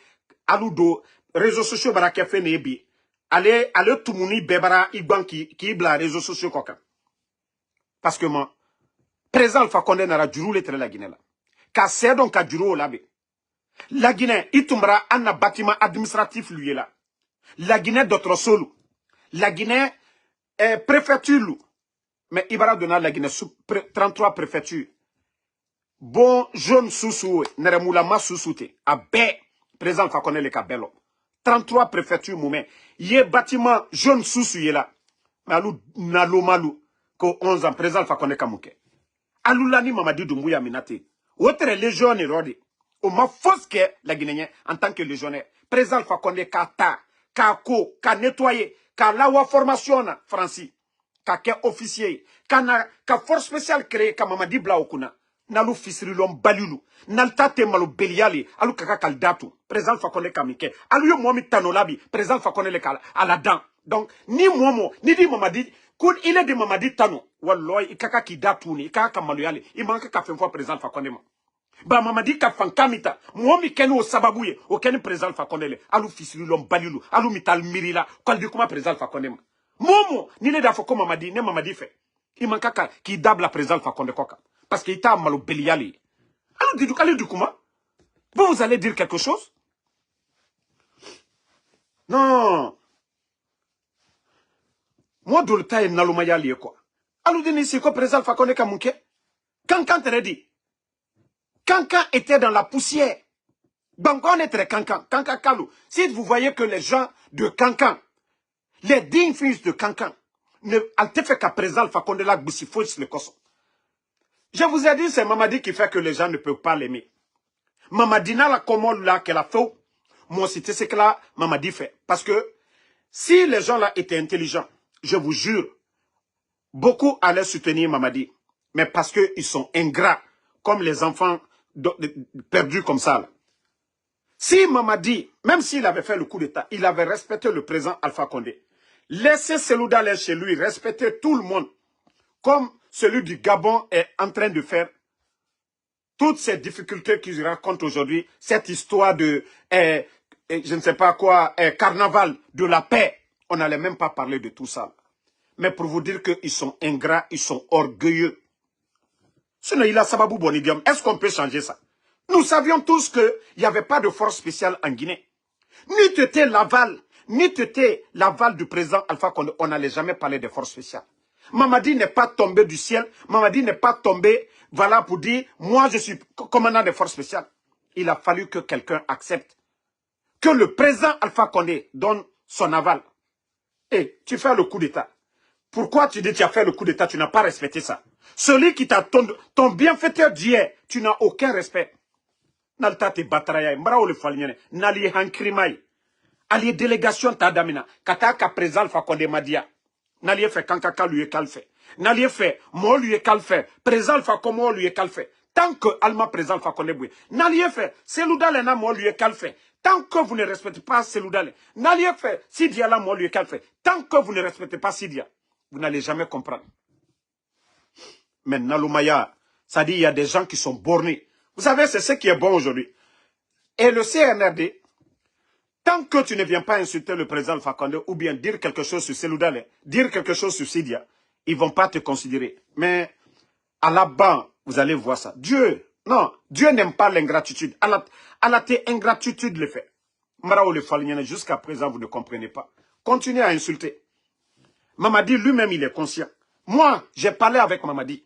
Alou do réseaux sociaux bara kefe nebi. Ale tumuni bebara igban ki ibla réseaux sociaux koka. Parce que moi, président Fakonde na juru le tere la Guinée la. Ka sedon ka juru olabe. La Guinée, itumbra anna bâtiment administratif lui là. La Guinée d'autres solo. La Guinée préfecture. Mais Ibara donna la Guinée 33 préfectures. Bon, jaune sous Neremulama sous-souté. A bé, présent Fakone le Kabelo. 33 préfectures moumen. Yé bâtiment jaune sous là. Malou nalo malou. Ko 11 ans, présent Fakone Kamouke. Alou lani mamadi Doumbouya Minate. Autre légionnaire rodi. O ma fausse que la Guinéenne en tant que légionnaire. Présent Fakone Kata, Kako, Ka nettoyer, Ka lawa formation Franci. Ka ke officier. Ka force spéciale créée, Ka mamadi Blaokuna. Nalu fisrilom balulu. Nalta te malo beliali. Alu kaka kaldatu. Présent Fakone Kamike. Alu yo momi tanolabi. Présent Fakone le kal. À la dent. Donc, ni momo, ni di mamadi. Koud il est de mamadi tano. Walloy, kaka ki datuni. Kaka kamaluali. Il manque ka fois présent Fakone ma. Ba mamadi ka fankamita. Momi kenu o sababuye. O kenu présent Fakone le. Alu fisrilom balulu. Alu mital mirila. Kwal di kuma présent Fakone ma. Momo, ni le da foko mamadi. Ne mamadi fait. Il manque ka ki dab la présent Fakone koka. Parce qu'il t'a malo beliali. Alors, du comment? Vous allez dire quelque chose? Non. Moi, de l'État est nalomayali, quoi. Alors, c'est quoi, président Fakone Kamouke? Kankan te dit. Kankan était dans la poussière. Bangon était Kankan. Kankan Kalou. Si vous voyez que les gens de Kankan, les dignes fils de Kankan, ne te fait qu'à président Fakone la Boussifouis le Kosso. Je vous ai dit, c'est Mamadi qui fait que les gens ne peuvent pas l'aimer. Mamadi n'a la commande là qu'elle a fait. Moi, c'était ce que là, Mamadi fait. Parce que si les gens là étaient intelligents, je vous jure, beaucoup allaient soutenir Mamadi. Mais parce qu'ils sont ingrats, comme les enfants perdus comme ça. Là. Si Mamadi, même s'il avait fait le coup d'État, il avait respecté le président Alpha Condé. Laissez Selouda aller chez lui, respecter tout le monde. Comme celui du Gabon est en train de faire. Toutes ces difficultés qu'ils racontent aujourd'hui, cette histoire de, je ne sais pas quoi, carnaval de la paix, on n'allait même pas parler de tout ça. Mais pour vous dire qu'ils sont ingrats, ils sont orgueilleux. Sinon, il a sababou bonidium. Est-ce qu'on peut changer ça? Nous savions tous qu'il n'y avait pas de force spéciale en Guinée. Ni t'étais l'aval, du président Alpha Condé, on n'allait jamais parler de force spéciale. Mamadi n'est pas tombé du ciel. Mamadi n'est pas tombé, voilà, pour dire, moi je suis commandant des forces spéciales. Il a fallu que quelqu'un accepte. que le président Alpha Condé donne son aval. Et tu fais le coup d'État. Pourquoi tu dis que tu as fait le coup d'État, tu n'as pas respecté ça? Celui qui t'a ton bienfaiteur d'hier, tu n'as aucun respect. Nalta te batraya, mbra le faligne, nali hankrimai. Ali délégation ta damina, kata ka président Alpha Condé Madia. Nali fait kankaka lui kalfe. Nali fait mo lui kalfe. Président Alpha Condé lui kalfe. Tant que Alma président Alpha Condé boué. Nali fait Seloudale na mo lui kalfe. Tant que vous ne respectez pas Seloudale. Nali fait Sidia la mo lui kalfe. Tant que vous ne respectez pas Sidia, vous n'allez jamais comprendre. Mais Naloumaya, ça dit il y a des gens qui sont bornés. Vous savez, c'est ce qui est bon aujourd'hui. Et le CNRD, tant que tu ne viens pas insulter le président Alpha Condé ou bien dire quelque chose sur Seloudale, dire quelque chose sur Sidia, ils ne vont pas te considérer. Mais à la banque, vous allez voir ça. Dieu n'aime pas l'ingratitude. À la ingratitude le fait. Marao le Faliniane, jusqu'à présent, vous ne comprenez pas. Continuez à insulter. Mamadi lui-même, il est conscient. Moi, j'ai parlé avec Mamadi.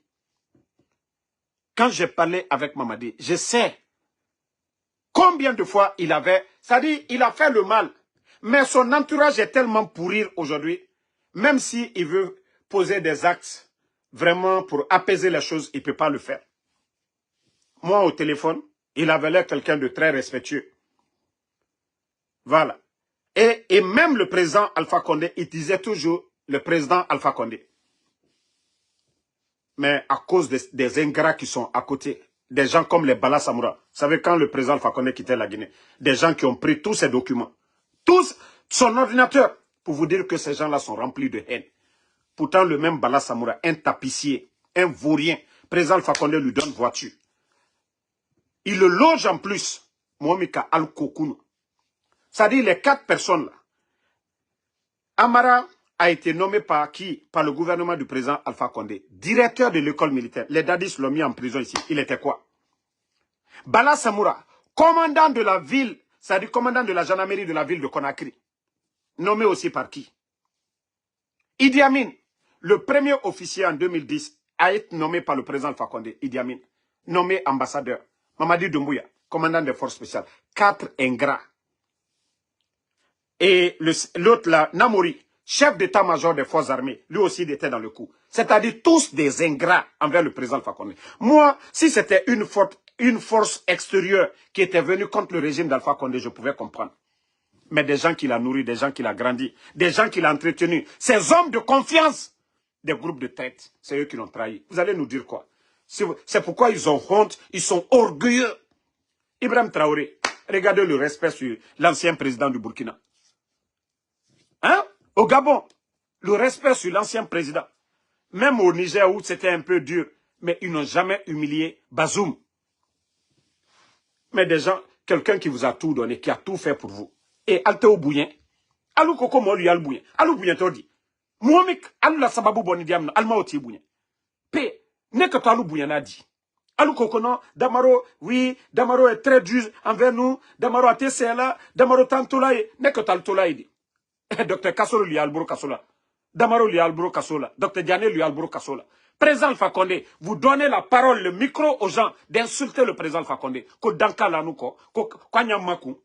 Quand j'ai parlé avec Mamadi, je sais combien de fois il avait... C'est-à-dire, il a fait le mal. Mais son entourage est tellement pourri aujourd'hui. Même s'il veut poser des actes vraiment pour apaiser les choses, il ne peut pas le faire. Moi, au téléphone, il avait l'air quelqu'un de très respectueux. Voilà. Et même le président Alpha Condé, il disait toujours le président Alpha Condé. Mais à cause des ingrats qui sont à côté, des gens comme les Bala Samoura, vous savez, quand le président Alpha Condé quittait la Guinée, des gens qui ont pris tous ces documents, tous son ordinateur, pour vous dire que ces gens-là sont remplis de haine. Pourtant, le même Bala Samoura, un tapissier, un vaurien, président Alpha Condé lui donne voiture. Il le loge en plus, Mohamika Al-Kokoun. C'est-à-dire les 4 personnes-là. Amara a été nommé par qui? Par le gouvernement du président Alpha Condé. Directeur de l'école militaire. Les dadis l'ont mis en prison ici. Il était quoi? Bala Samoura, commandant de la ville, c'est-à-dire commandant de la gendarmerie de la ville de Conakry. Nommé aussi par qui? Idi Amin, le premier officier en 2010, a été nommé par le président Alpha Condé. Idi Amin, nommé ambassadeur. Mamadi Doumbouya, commandant des forces spéciales. 4 ingrats. Et l'autre là, Namori, chef d'état-major des forces armées, lui aussi il était dans le coup. C'est-à-dire tous des ingrats envers le président Alpha Condé. Moi, si c'était une force extérieure qui était venue contre le régime d'Alpha Condé, je pouvais comprendre. Mais des gens qui l'ont nourri, des gens qui l'ont grandi, des gens qui l'ont entretenu, ces hommes de confiance, des groupes de tête, c'est eux qui l'ont trahi. Vous allez nous dire quoi? C'est pourquoi ils ont honte, ils sont orgueilleux. Ibrahim Traoré, regardez le respect sur l'ancien président du Burkina. Hein? Au Gabon, le respect sur l'ancien président. Même au Niger où c'était un peu dur, mais ils n'ont jamais humilié Bazoum. Mais des gens, quelqu'un qui vous a tout donné, qui a tout fait pour vous. Et Alteo Bouyen, Alou Koko Molu Yal Bouyen, Alou Bouyen Todi, Mouamik, Alou la Sababou Bonidiam, Alma Oti Bouyen. P, n'est que Alou Bouyen a dit. Alou Koko non, Damaro, oui, Damaro est très dur envers nous, Damaro a été là, Damaro Tantolaï, n'est que Tantolaï dit. Docteur Kassolo lui albro Kassola. Damaro lui albro Kassola. Docteur Diané lui albro Kassola. Président Alpha Condé, vous donnez la parole, le micro aux gens d'insulter le président Alpha Condé. Ko danka lanuko, ko kwanyamaku.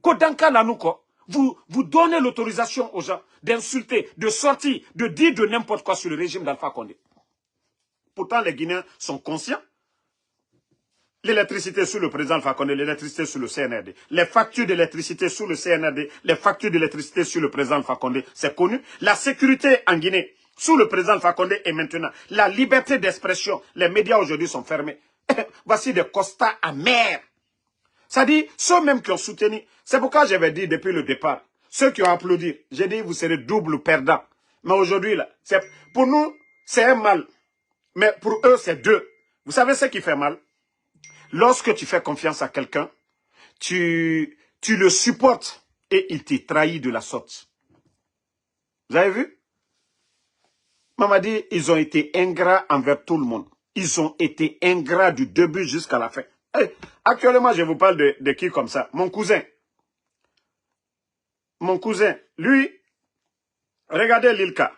Ko danka lanuko. Vous donnez l'autorisation aux gens d'insulter, de sortir, de dire de n'importe quoi sur le régime d'Alpha Condé. Pourtant, les Guinéens sont conscients. L'électricité sous le président Alpha Condé, l'électricité sous le CNRD. Les factures d'électricité sous le CNRD, les factures d'électricité sur le président Alpha Condé, c'est connu. La sécurité en Guinée, sous le président Alpha Condé et maintenant. La liberté d'expression, les médias aujourd'hui sont fermés. Voici des constats amers. C'est-à-dire, ceux même qui ont soutenu, c'est pourquoi j'avais dit depuis le départ, ceux qui ont applaudi, j'ai dit vous serez double perdant. Mais aujourd'hui, là, pour nous, c'est un mal. Mais pour eux, c'est 2. Vous savez ce qui fait mal? Lorsque tu fais confiance à quelqu'un, tu le supportes et il te trahit de la sorte. Vous avez vu? Mamadi, ils ont été ingrats envers tout le monde. Ils ont été ingrats du début jusqu'à la fin. Hey, actuellement, je vous parle de qui comme ça? Mon cousin. Mon cousin, lui, regardez Lilka.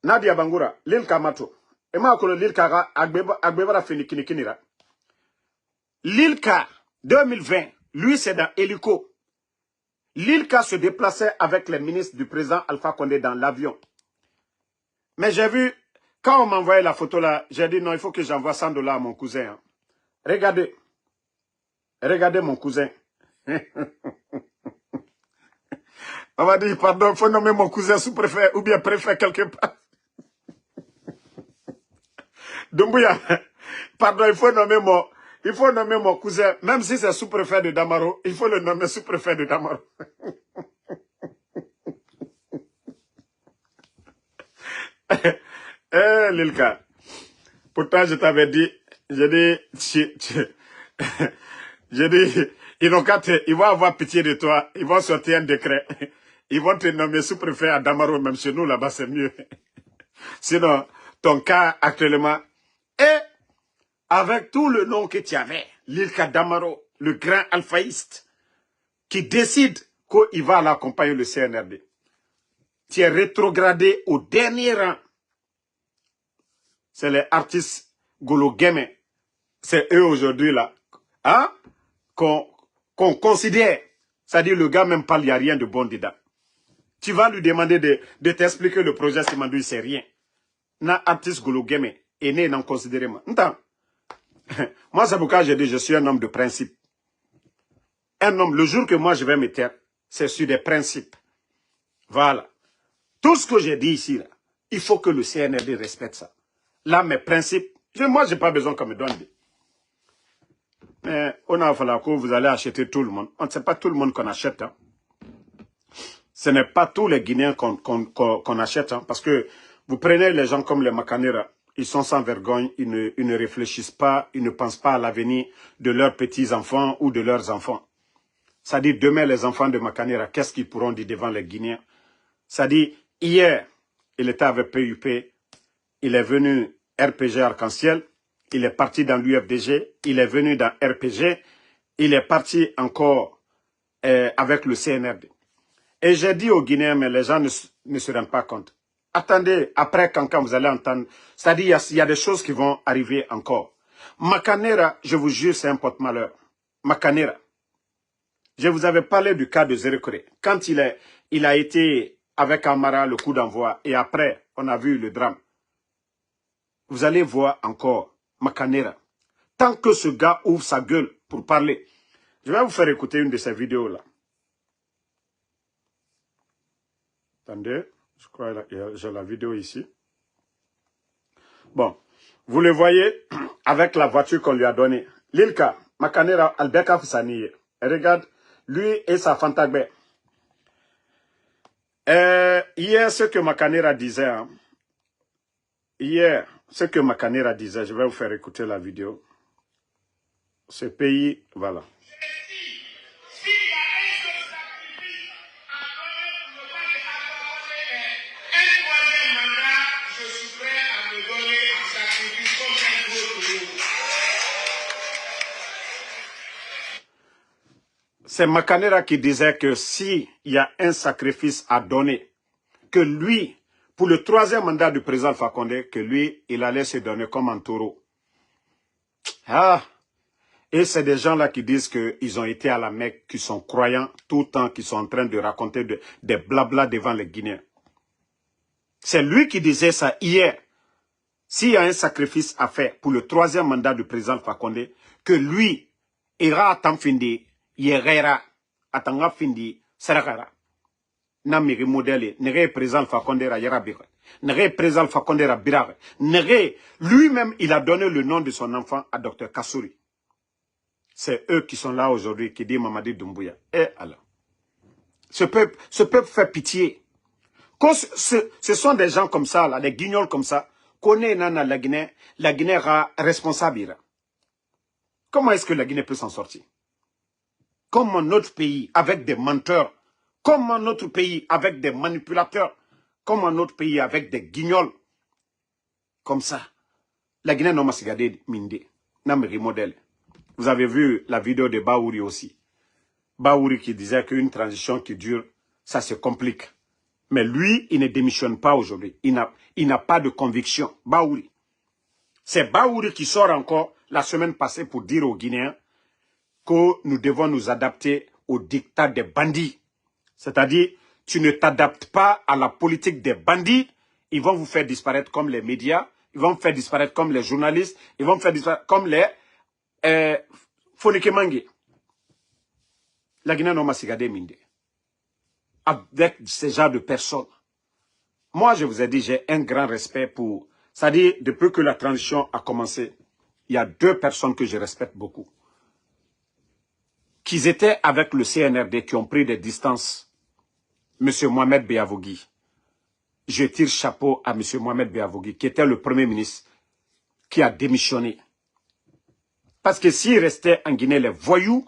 Nadia Bangoura, Lilka Mato. Et moi, je Lilka Agbebara Finikinira. Lilka, 2020, Lui, c'est dans hélico. L'ILCA se déplaçait avec les ministres du président Alpha Condé dans l'avion. Mais j'ai vu, quand on m'a envoyé la photo là, j'ai dit non, il faut que j'envoie 100 $ à mon cousin. Hein. Regardez. Regardez mon cousin. On m'a dit, pardon, il faut nommer mon cousin sous-préfet ou bien préfet quelque part. Doumbouya, pardon, il faut nommer mon cousin, même si c'est sous-préfet de Damaro, il faut le nommer sous-préfet de Damaro. Lilka, pourtant je t'avais dit, j'ai dit, ils vont avoir pitié de toi, ils vont sortir un décret, ils vont te nommer sous-préfet à Damaro, même chez nous là-bas c'est mieux. Sinon, ton cas actuellement, et avec tout le nom que tu avais, Lilka Damaro, le grand alphaïste, qui décide qu'il va l'accompagner le CNRD. Tu es rétrogradé au dernier rang. C'est les artistes Golo Guémé. C'est eux aujourd'hui là. Hein? Qu'on considère. C'est-à-dire le gars même parle, il n'y a rien de bon dedans. Tu vas lui demander de t'expliquer le projet Simandou, c'est rien. Na artiste Golo Guémé est né dans considérément. Moi, c'est pourquoi j'ai dit je suis un homme de principe. Un homme, le jour que moi je vais me taire, c'est sur des principes. Voilà. Tout ce que j'ai dit ici, là, il faut que le CNRD respecte ça. Là, mes principes, moi, je n'ai pas besoin qu'on me donne des. Mais on a fallu que vous allez acheter tout le monde. On ne sait pas tout le monde qu'on achète. Hein. Ce n'est pas tous les Guinéens qu'on achète. Hein, parce que vous prenez les gens comme les Makanera, ils sont sans vergogne, ils ne réfléchissent pas, ils ne pensent pas à l'avenir de leurs petits-enfants ou de leurs enfants. C'est-à-dire, demain, les enfants de Makanera, qu'est-ce qu'ils pourront dire devant les Guinéens? C'est-à-dire, hier, il était avec PUP, il est venu RPG Arc-en-Ciel, il est parti dans l'UFDG, il est venu dans RPG, il est parti encore avec le CNRD. Et j'ai dit aux Guinéens, mais les gens ne se rendent pas compte. Attendez, après quand vous allez entendre, c'est-à-dire il y a des choses qui vont arriver encore. Makanera, je vous jure, c'est un porte-malheur. Makanera. Je vous avais parlé du cas de Zérékoré. Quand il a été avec Amara, le coup d'envoi, et après, on a vu le drame. Vous allez voir encore Makanera. Tant que ce gars ouvre sa gueule pour parler. Je vais vous faire écouter une de ces vidéos-là. Attendez, je crois que j'ai la vidéo ici. Bon, vous le voyez avec la voiture qu'on lui a donnée. Lilka, Makanera, Albeka Fissaniye. Regarde, lui et sa Fantagbe. Hier, ce que Makanera disait, hein, hier, ce que Makanera disait, je vais vous faire écouter la vidéo. Ce pays, voilà. C'est Makanera qui disait que s'il y a un sacrifice à donner, que lui, pour le 3e mandat du président Alpha Condé, que lui, il allait se donner comme un taureau. Ah! Et c'est des gens-là qui disent qu'ils ont été à la Mecque, qui sont croyants tout le temps, qui sont en train de raconter des blabla devant les Guinéens. C'est lui qui disait ça hier. S'il y a un sacrifice à faire pour le 3e mandat du président Alpha Condé, que lui, ira à Tamfindi, Yerera, Atanga Findi, Sarakara. Namiri modèle, nere président Alpha Condé ra Yerabire, nere président Alpha Condé ra Birare, nere, lui-même, il a donné le nom de son enfant à Dr Kassouri. C'est eux qui sont là aujourd'hui, qui disent Mamadi Doumbouya. Et alors, ce peuple fait pitié. Ce sont des gens comme ça, là, des guignols comme ça, qu'on est dans la Guinée sera responsable. Comment est-ce que la Guinée peut s'en sortir? Comment notre pays, avec des menteurs, comment notre pays, avec des manipulateurs, comment notre pays, avec des guignols, comme ça, la Guinée n'a pas regardé Minde, n'a pas modèle. Vous avez vu la vidéo de Baouri aussi. Baouri qui disait qu'une transition qui dure, ça se complique. Mais lui, il ne démissionne pas aujourd'hui. Il n'a pas de conviction. Baouri. C'est Baouri qui sort encore la semaine passée pour dire aux Guinéens que nous devons nous adapter au diktat des bandits. C'est-à-dire, tu ne t'adaptes pas à la politique des bandits, ils vont vous faire disparaître comme les médias, ils vont vous faire disparaître comme les journalistes, ils vont vous faire disparaître comme les Fonike Mange. La Guinée n'a pas sigade minde. Avec ce genre de personnes. Moi, je vous ai dit, j'ai un grand respect pour... C'est-à-dire, depuis que la transition a commencé, il y a deux personnes que je respecte beaucoup. Qui étaient avec le CNRD, qui ont pris des distances. M. Mohamed Beavogui. Je tire chapeau à M. Mohamed Beavogui, qui était le Premier ministre, qui a démissionné. Parce que s'il restait en Guinée, les voyous,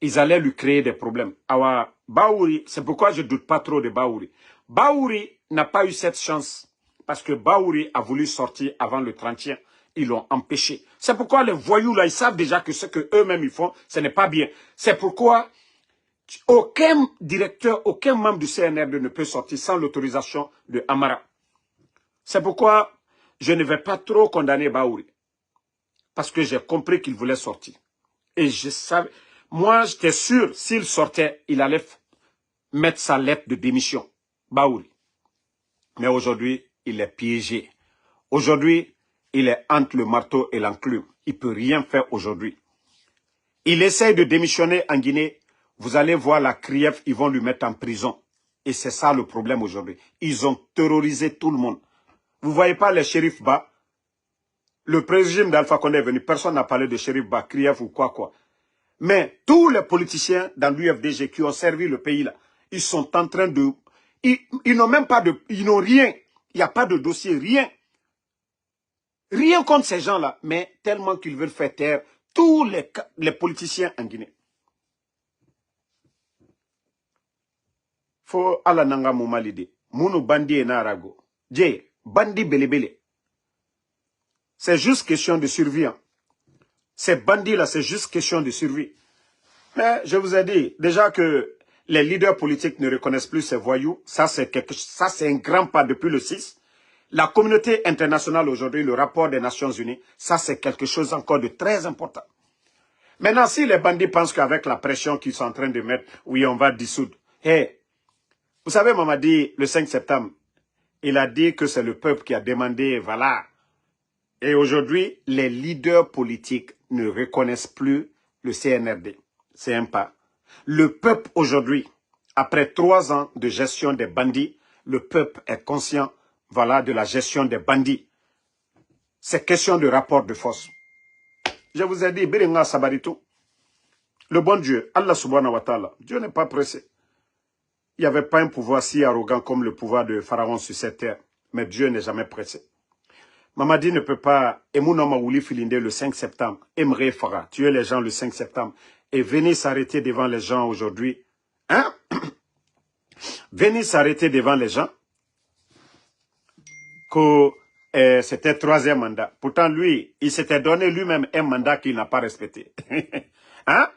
ils allaient lui créer des problèmes. Awa, Baouri, c'est pourquoi je ne doute pas trop de Baouri. Baouri n'a pas eu cette chance, parce que Baouri a voulu sortir avant le 30e. Ils l'ont empêché. C'est pourquoi les voyous, là, ils savent déjà que ce qu'eux-mêmes ils font, ce n'est pas bien. C'est pourquoi aucun directeur, aucun membre du CNRD ne peut sortir sans l'autorisation de Amara. C'est pourquoi je ne vais pas trop condamner Baouri. Parce que j'ai compris qu'il voulait sortir. Et je savais, moi j'étais sûr, s'il sortait, il allait mettre sa lettre de démission. Baouri. Mais aujourd'hui, il est piégé. Aujourd'hui, il est entre le marteau et l'enclume. Il ne peut rien faire aujourd'hui. Il essaye de démissionner en Guinée. Vous allez voir la CRIEF, ils vont lui mettre en prison. Et c'est ça le problème aujourd'hui. Ils ont terrorisé tout le monde. Vous ne voyez pas les shérifs bas. Le régime d'Alpha Condé est venu. Personne n'a parlé de shérif bas, CRIEF ou quoi. Mais tous les politiciens dans l'UFDG qui ont servi le pays là, ils sont en train de... Ils n'ont même pas de... Ils n'ont rien. Il n'y a pas de dossier, rien. Rien contre ces gens-là. Mais tellement qu'ils veulent faire taire tous les politiciens en Guinée. Faut ala nanga moumalide. Mounou bandi na arago. Dje, bandi belebele. C'est juste question de survie. Hein. Ces bandits-là, c'est juste question de survie. Mais je vous ai dit, déjà que les leaders politiques ne reconnaissent plus ces voyous, ça c'est un grand pas depuis le 6. La communauté internationale aujourd'hui, le rapport des Nations Unies, ça c'est quelque chose encore de très important. Maintenant, si les bandits pensent qu'avec la pression qu'ils sont en train de mettre, oui, on va dissoudre. Hey, vous savez, Mamadi, le 5 septembre, il a dit que c'est le peuple qui a demandé, voilà. Et aujourd'hui, les leaders politiques ne reconnaissent plus le CNRD. C'est un pas. Le peuple aujourd'hui, après 3 ans de gestion des bandits, le peuple est conscient, voilà, de la gestion des bandits. C'est question de rapport de force. Je vous ai dit, Biringa Sabarito, le bon Dieu, Allah subhanahu wa ta'ala, Dieu n'est pas pressé. Il n'y avait pas un pouvoir si arrogant comme le pouvoir de Pharaon sur cette terre. Mais Dieu n'est jamais pressé. Mamadi ne peut pas, Emounama Wouli Filinde le 5 septembre, Emre Farah, tuer les gens le 5 septembre, et venir s'arrêter devant les gens aujourd'hui. Hein? Venir s'arrêter devant les gens, que c'était 3e mandat. Pourtant, lui, il s'était donné lui-même un mandat qu'il n'a pas respecté. Hein?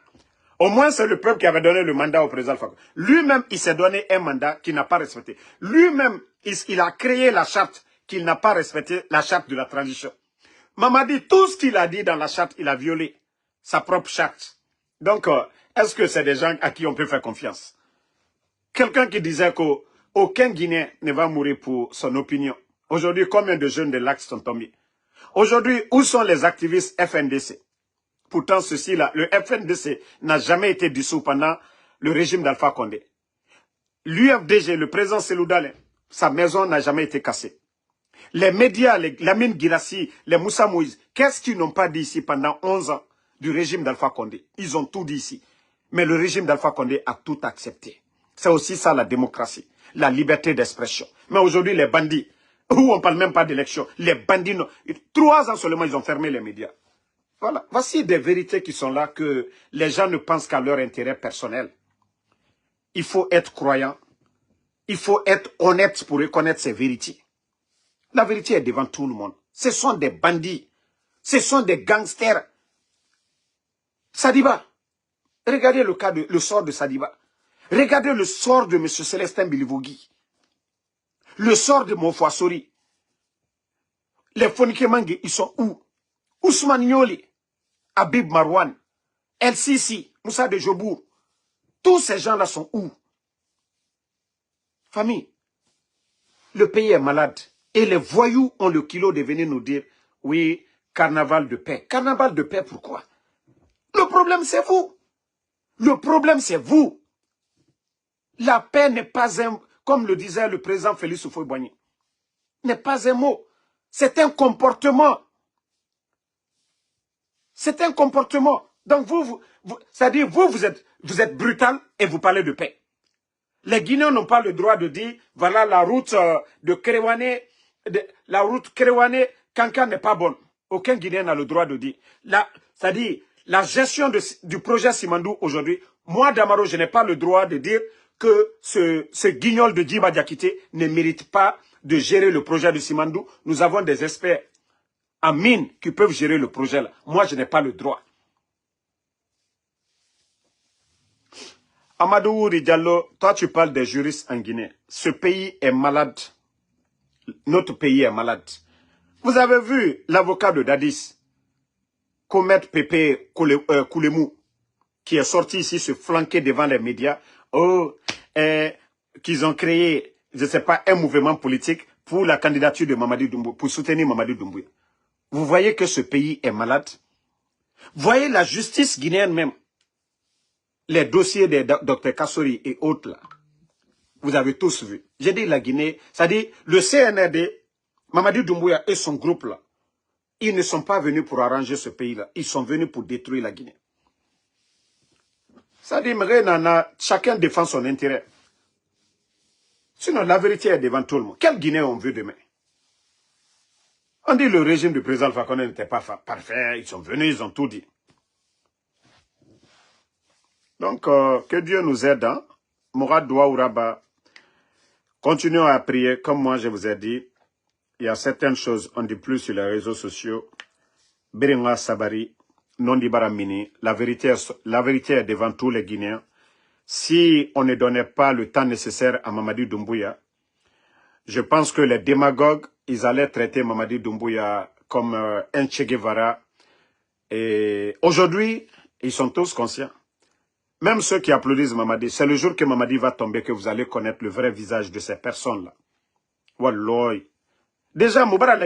Au moins, c'est le peuple qui avait donné le mandat au président Alpha Condé. Lui-même, il s'est donné un mandat qu'il n'a pas respecté. Lui-même, il a créé la charte qu'il n'a pas respecté, la charte de la transition. Mamadi, tout ce qu'il a dit dans la charte, il a violé sa propre charte. Donc, est-ce que c'est des gens à qui on peut faire confiance? Quelqu'un qui disait qu'aucun Guinéen ne va mourir pour son opinion. Aujourd'hui, combien de jeunes de l'Axe sont tombés? Aujourd'hui, où sont les activistes FNDC? Pourtant, ceci-là, le FNDC n'a jamais été dissous pendant le régime d'Alpha Condé. L'UFDG, le président Seloudal, sa maison n'a jamais été cassée. Les médias, les Lamine Guirassy, les Moussa Moïse, qu'est-ce qu'ils n'ont pas dit ici pendant 11 ans du régime d'Alpha Condé? Ils ont tout dit ici. Mais le régime d'Alpha Condé a tout accepté. C'est aussi ça la démocratie, la liberté d'expression. Mais aujourd'hui, les bandits, où on ne parle même pas d'élection, les bandits, 3 ans seulement, ils ont fermé les médias. Voilà, voici des vérités qui sont là que les gens ne pensent qu'à leur intérêt personnel. Il faut être croyant, il faut être honnête pour reconnaître ces vérités. La vérité est devant tout le monde. Ce sont des bandits, ce sont des gangsters. Sadiba, regardez le sort de Sadiba. Regardez le sort de M. Célestin Bilivogui. Le sort de Mofo Sori. Les Fonike Mange, ils sont où? Ousmane Nyoli, Habib Marwan, El Sisi, Moussa de Jobour. Tous ces gens-là sont où? Famille, le pays est malade. Et les voyous ont le kilo de venir nous dire, oui, carnaval de paix. Carnaval de paix, pourquoi? Le problème, c'est vous. Le problème, c'est vous. La paix n'est pas un, comme le disait le président Félix Houphouët-Boigny, n'est pas un mot. C'est un comportement. C'est un comportement. Donc c'est-à-dire vous êtes brutal et vous parlez de paix. Les Guinéens n'ont pas le droit de dire, voilà la route de Kéréouané, la route Kéréouané-Kankan n'est pas bonne. Aucun Guinéen n'a le droit de dire. C'est-à-dire, la gestion du projet Simandou aujourd'hui, moi, Damaro, je n'ai pas le droit de dire que ce guignol de Djiba Diakité ne mérite pas de gérer le projet de Simandou. Nous avons des experts en mine qui peuvent gérer le projet là. Moi, je n'ai pas le droit. Amadou Ouri Diallo, toi tu parles des juristes en Guinée. Ce pays est malade. Notre pays est malade. Vous avez vu l'avocat de Dadis, Comète Pépé Koulemou, qui est sorti ici se flanquer devant les médias, qu'ils ont créé, je ne sais pas, un mouvement politique pour la candidature de Mamadi Doumbouya, pour soutenir Mamadi Doumbouya. Vous voyez que ce pays est malade. Voyez la justice guinéenne même. Les dossiers des Dr Kassori et autres là. Vous avez tous vu. J'ai dit la Guinée, c'est-à-dire le CNRD, Mamadi Doumbouya et son groupe là, ils ne sont pas venus pour arranger ce pays-là. Ils sont venus pour détruire la Guinée. C'est-à-dire, chacun défend son intérêt. Sinon, la vérité est devant tout le monde. Quelle Guinée on veut demain? On dit que le régime du président Alpha Condé n'était pas parfait. Ils sont venus, ils ont tout dit. Donc, que Dieu nous aide. Hein? Mourad Douaouraba, continuons à prier. Comme moi, je vous ai dit, il y a certaines choses, on ne dit plus sur les réseaux sociaux. Biringa Sabari, Nondi Baramini, la vérité est devant tous les Guinéens. Si on ne donnait pas le temps nécessaire à Mamadi Doumbouya, je pense que les démagogues, ils allaient traiter Mamadi Doumbouya comme un Che Guevara. Et aujourd'hui, ils sont tous conscients. Même ceux qui applaudissent Mamadi, c'est le jour que Mamadi va tomber que vous allez connaître le vrai visage de ces personnes-là. Walloy. Déjà, Moubara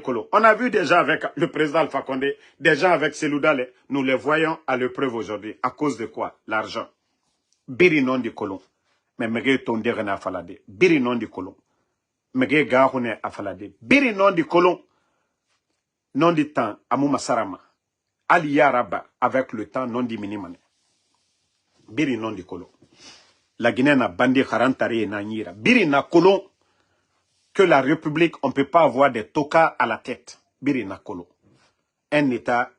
Kolo, on a vu déjà avec le président Alpha Condé, des gens avec Seloudale, nous les voyons à l'épreuve aujourd'hui. À cause de quoi? L'argent. Biri non di colon. Mais mege tondere na falade. Biri non di colon. Mege gahone afalade. Biri non di colon. Non di temps, Amouma Sarama. Ali Yaraba, avec le temps, non di minimane. Biri non di colon. La Guinée n'a bandi Harantari na Nira. Biri na colon. Que la République, on ne peut pas avoir des tocards à la tête. Biri na colon. Un État,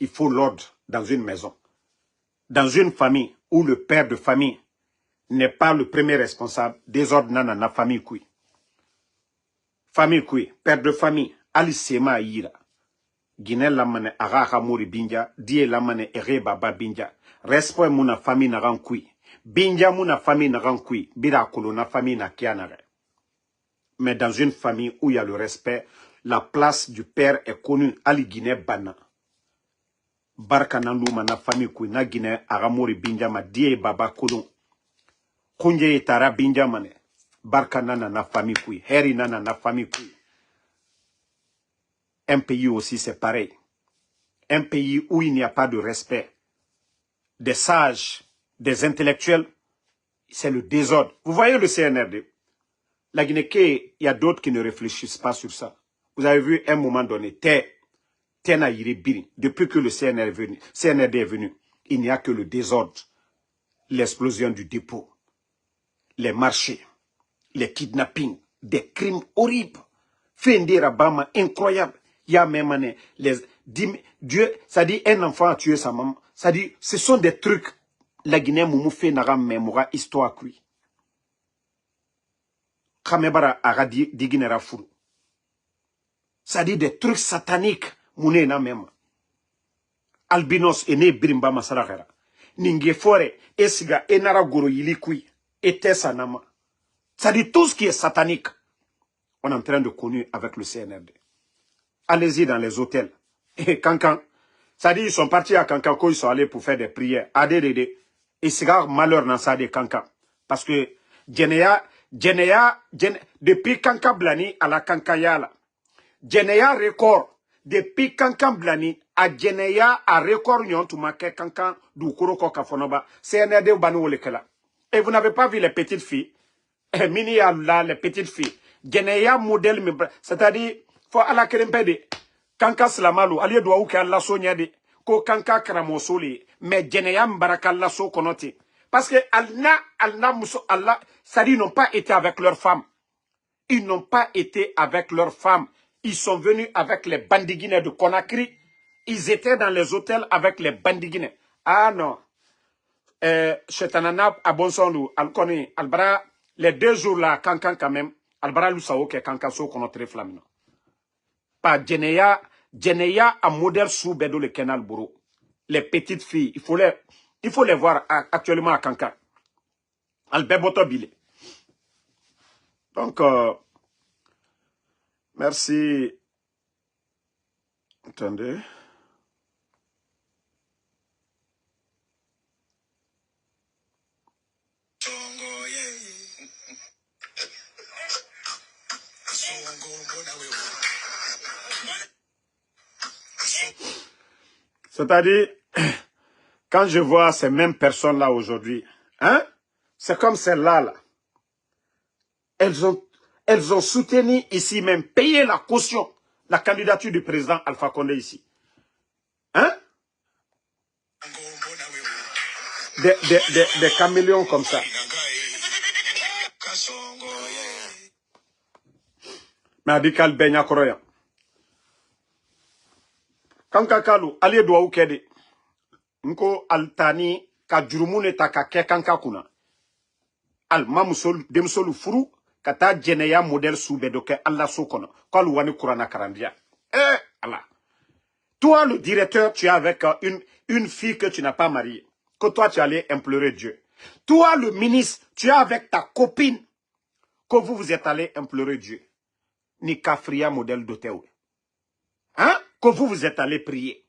il faut l'ordre dans une maison. Dans une famille où le père de famille n'est pas le premier responsable, désordre dans la famille kui. Famille kui, père de famille, Alisema Ira. Guinée lamane Araha Mouri Binja, Die lamane Ere Baba Binja. Respect muna famille na rankui. Binja muna famille na rankui. Bira kolona famille na kianare. Mais dans une famille où il y a le respect, la place du père est connue. Ali Guinée Bana. Barka Nanduma na famille kui na Guinée Aramori Binja ma Die Baba Kolon. Kunje Itara Binja mane. Barka nana na famille kui. Heri nana na famille kui. Un pays aussi c'est pareil. Un pays où il n'y a pas de respect. Des sages, des intellectuels, c'est le désordre. Vous voyez le CNRD. La Guinée, il y a d'autres qui ne réfléchissent pas sur ça. Vous avez vu un moment donné, depuis que le CNRD est venu, il n'y a que le désordre, l'explosion du dépôt, les marchés, les kidnappings, des crimes horribles, Fendera Bama incroyable. Il y a même Dieu, ça dit un enfant a tué sa maman. Ça dit, ce sont des trucs. La Guinée moumou fait naram mémora histoire kui. Kamebara aradi diginera furu. Ça dit des trucs sataniques. Mouné na même. Albinos ene birimba masarakera. Ninge fore esiga enara goro yili kui. Ete sanama. Ça dit tout ce qui est satanique. On est en train de connu avec le CNRD. Allez-y dans les hôtels. Et Kankan, Ça dit, ils sont partis à Kankako, ils sont allés pour faire des prières. ADDD. Et c'est un malheur dans ça de Kanka. Parce que, depuis Kanka Blani à la Kankaya, là. Djeneya record. Depuis Kanka Blani à Djeneya à record nyon tout marqué Kanka du Kuroko Kafonoba. C'est un aide au banou lekela. Et vous n'avez pas vu les petites filles. Mini Allah, les petites filles. Djeneya modèle, c'est-à-dire, faut à la kerempede. Kanka Slamalu, allié doit ou qu'Allah sognade. Ko Kanka Kramosoli. Mais Djeneya Mbarakalla so konote. Parce que Allah, ça dit, ils n'ont pas été avec leurs femmes. Ils n'ont pas été avec leurs femmes. Ils sont venus avec les bandiguinés de Conakry. Ils étaient dans les hôtels avec les bandiguinés. Ah non. Chetanana à Bonsonlou, Alkoni, Albara, les 2 jours là, Kankan quand même, Albara Lusao qui est Kankaso qu'on a très flammé. Pas Djeneya à modèle sous Bedo le Kenal Bourou. Les petites filles, il faut les voir actuellement à Kankan. Albert Bilé. Donc, merci. Attendez. C'est-à-dire, quand je vois ces mêmes personnes-là aujourd'hui, hein, c'est comme celles-là, là. Elles ont soutenu ici même, payé la caution, la candidature du président Alpha Condé ici. Hein? Des caméléons comme ça. Mais Adikal Benya Koroya. Kankakalu, Ali doa ukede. Nko altani ka jurumune taka ke kankakuna. Al mamusol demsolu furu kata Djeneya modèle soubedoke Allah sokono. Kalu wani kurana karandia. Allah. Toi, le directeur, tu es avec une fille que tu n'as pas mariée. Que toi, tu allais implorer Dieu. Toi, le ministre, tu es avec ta copine. Que vous êtes allé implorer Dieu. Ni Kafria modèle d'hôtel. Hein? Que vous êtes allé prier.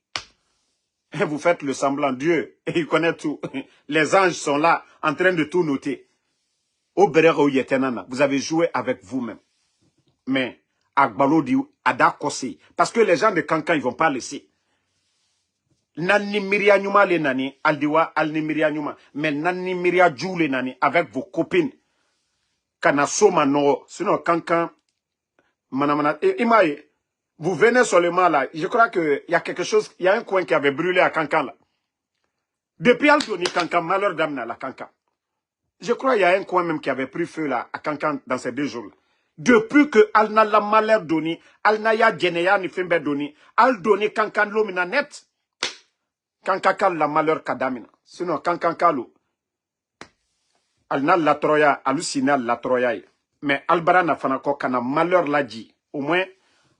Vous faites le semblant. Dieu, il connaît tout. Les anges sont là, en train de tout noter. Au Berero Yetenana, vous avez joué avec vous-même. Mais, Agbalodi, Ada Kosi. Parce que les gens de Kankan, ils ne vont pas laisser. Nani miria nyuma le nani, aldiwa alni miria nyuma. Mais nani miria djou le nani, avec vos copines. Kana soma no, sinon Kankan, manamana, imaye. Vous venez seulement là. Je crois qu'il y a quelque chose, il y a un coin qui avait brûlé à Kankan là. Depuis Aldoni Kankan, malheur d'Amna la Kankan. Je crois qu'il y a un coin même qui avait pris feu là à Kankan dans ces 2 jours là. Depuis que Alna la malheur doni, Alna ya Djeneya ni fembe doni, Al doni Kankan l'omina net. Kankakal la malheur kadamina. Sinon Kankan kalo. Alna la troya, alusina la troya. Mais Albara na fanako kana malheur la dit. Au moins,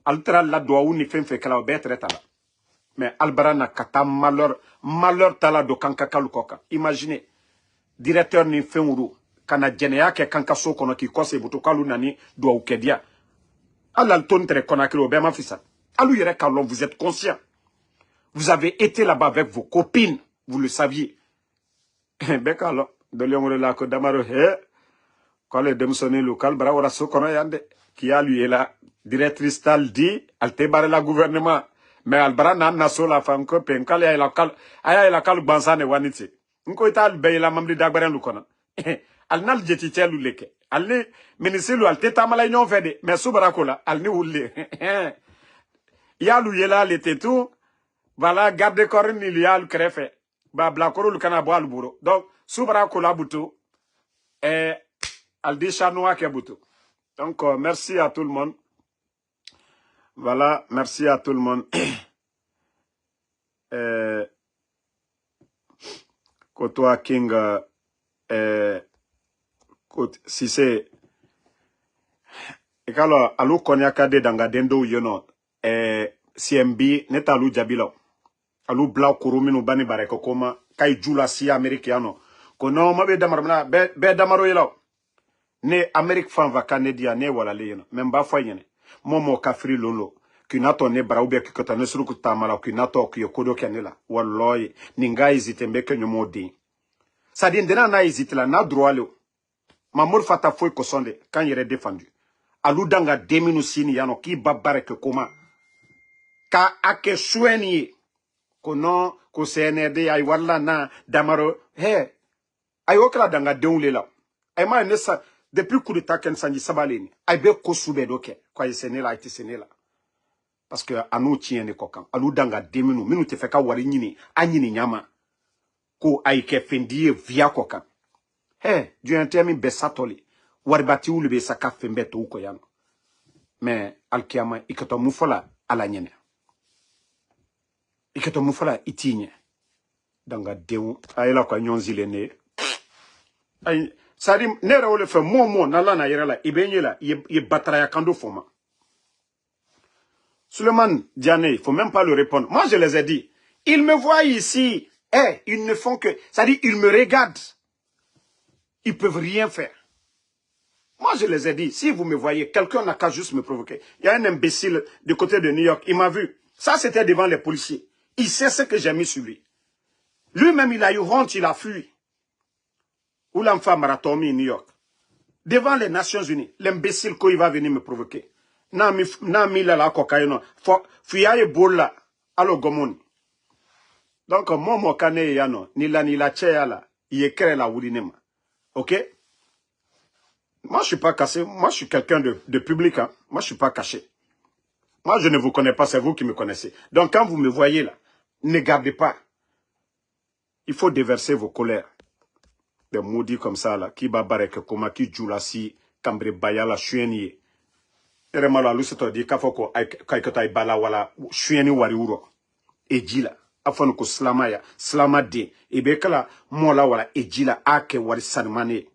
Altra la doa ou ni femfe kala obetre tala. Mais Albara na kata malheur tala do Kankakalu koka. Imaginez, directeur ni femuru, kana Djeneya ke Kankaso kono ki kose butukalu nani doa ou kedia. Alal tontre konakri obema fisa. Alu yere kalon, vous êtes conscient. Vous avez été là-bas avec vos copines. Vous le saviez. Bekalo, de l'yongre la ko damaro he. Quand le demsonné local, brawara sokono yande. Qui a lui est la directrice tal dit, al te bare la gouvernement. Mais al bara na naso la femme ko pen kale ay la kal bansane waniti. Nko ital be la mamdi dagbaren lu kona. Al nal jeti telu leke. Al ni ministre al te tamala nyon fede, mais subarakola al ni wulle. Ya lu yela le tetou. Voilà, garde corps ni lial krefe. Ba blakoro lu kana boal buro. Donc, subra kola buto. Et aldi chanoa ke buto. Donc, merci à tout le monde. Voilà, merci à tout le monde. Kotoa King, si c'est. Et alors, alou konyaka de danga dendo yono. CMB, neta alou jabilo. Alou blau kuruminu bani bareko koma kai jula si amerikiano kono mabe damarmana be damaro yelo ne Amerique fan va Canada ne wala leyena même ba foyene momo kafri lolo kinato ne bara ubia kikota ne suru kutamala kinato kiyokodo kenela wallahi ninga hésiter mbeke nyomo de ça dit ndena na hésiter la na droit le Mamour Fata foi kosonde quand il est défendu aludanga deminu sini yano ki babare ke koma ka ake sueni kono ko CNRD ay wala na damaro he ay okla danga deunle la ay ma nessa depuis coup d'état ken sanji sabaleni ay be ko sube doke kwa senela iti senela parce que anu tiene kokan alu danga deminu minu te feka wari nyini anyini nyama ko ay ke fendie via kokan he du intemi besatoli warbati ulu be saka fembeto uko yano mais alkiama ikato mufola ala nyene ikato mufola itinye danga dewu ayela kwa nyonzile ne ay sadi nera ole fe momo na la na yerela ibenye la ye batara ya kando foma Suleiman Diané, il faut même pas le répondre. Moi je les ai dit, ils me voient ici, ils ne font que, c'est-à-dire ils me regardent. Ils peuvent rien faire. Moi je les ai dit, si vous me voyez, quelqu'un n'a qu'à juste me provoquer. Il y a un imbécile du côté de New York, il m'a vu. Ça c'était devant les policiers. Il sait ce que j'ai mis sur lui. Lui-même il a eu honte, il a fui. Ou l'enfant Maratomi New York. Devant les Nations Unies, l'imbécile il va venir me provoquer. Na mi la cocaïne. Fuyaye bola alo gomoni. Donc momo kane yano ni la tcheala yekere la wulinema. OK? Moi je suis pas cassé, moi je suis quelqu'un de public hein. Moi je suis pas caché. Moi je ne vous connais pas, c'est vous qui me connaissez. Donc quand vous me voyez là, ne gardez pas. Il faut déverser vos colères. Des maudits comme ça là, qui babareke koma qui djoulasi kambre bayala chuenier. Remalo aluseto di kafoko kaikota ibala wala chueni wari uro ejila afano ko slamaya slamade ebekala mola wala ejila ake wari sanmane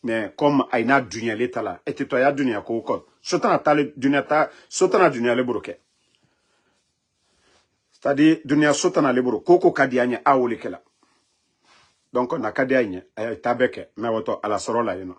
mais comme aina dunya letala eteto ya dunya ko ko sotana tale dunya ta sotana dunya le broke c'est-à-dire dunya sotana le bro koko kadianya awole kala donc na kadianya ay tabeke mais woto ala sorola yino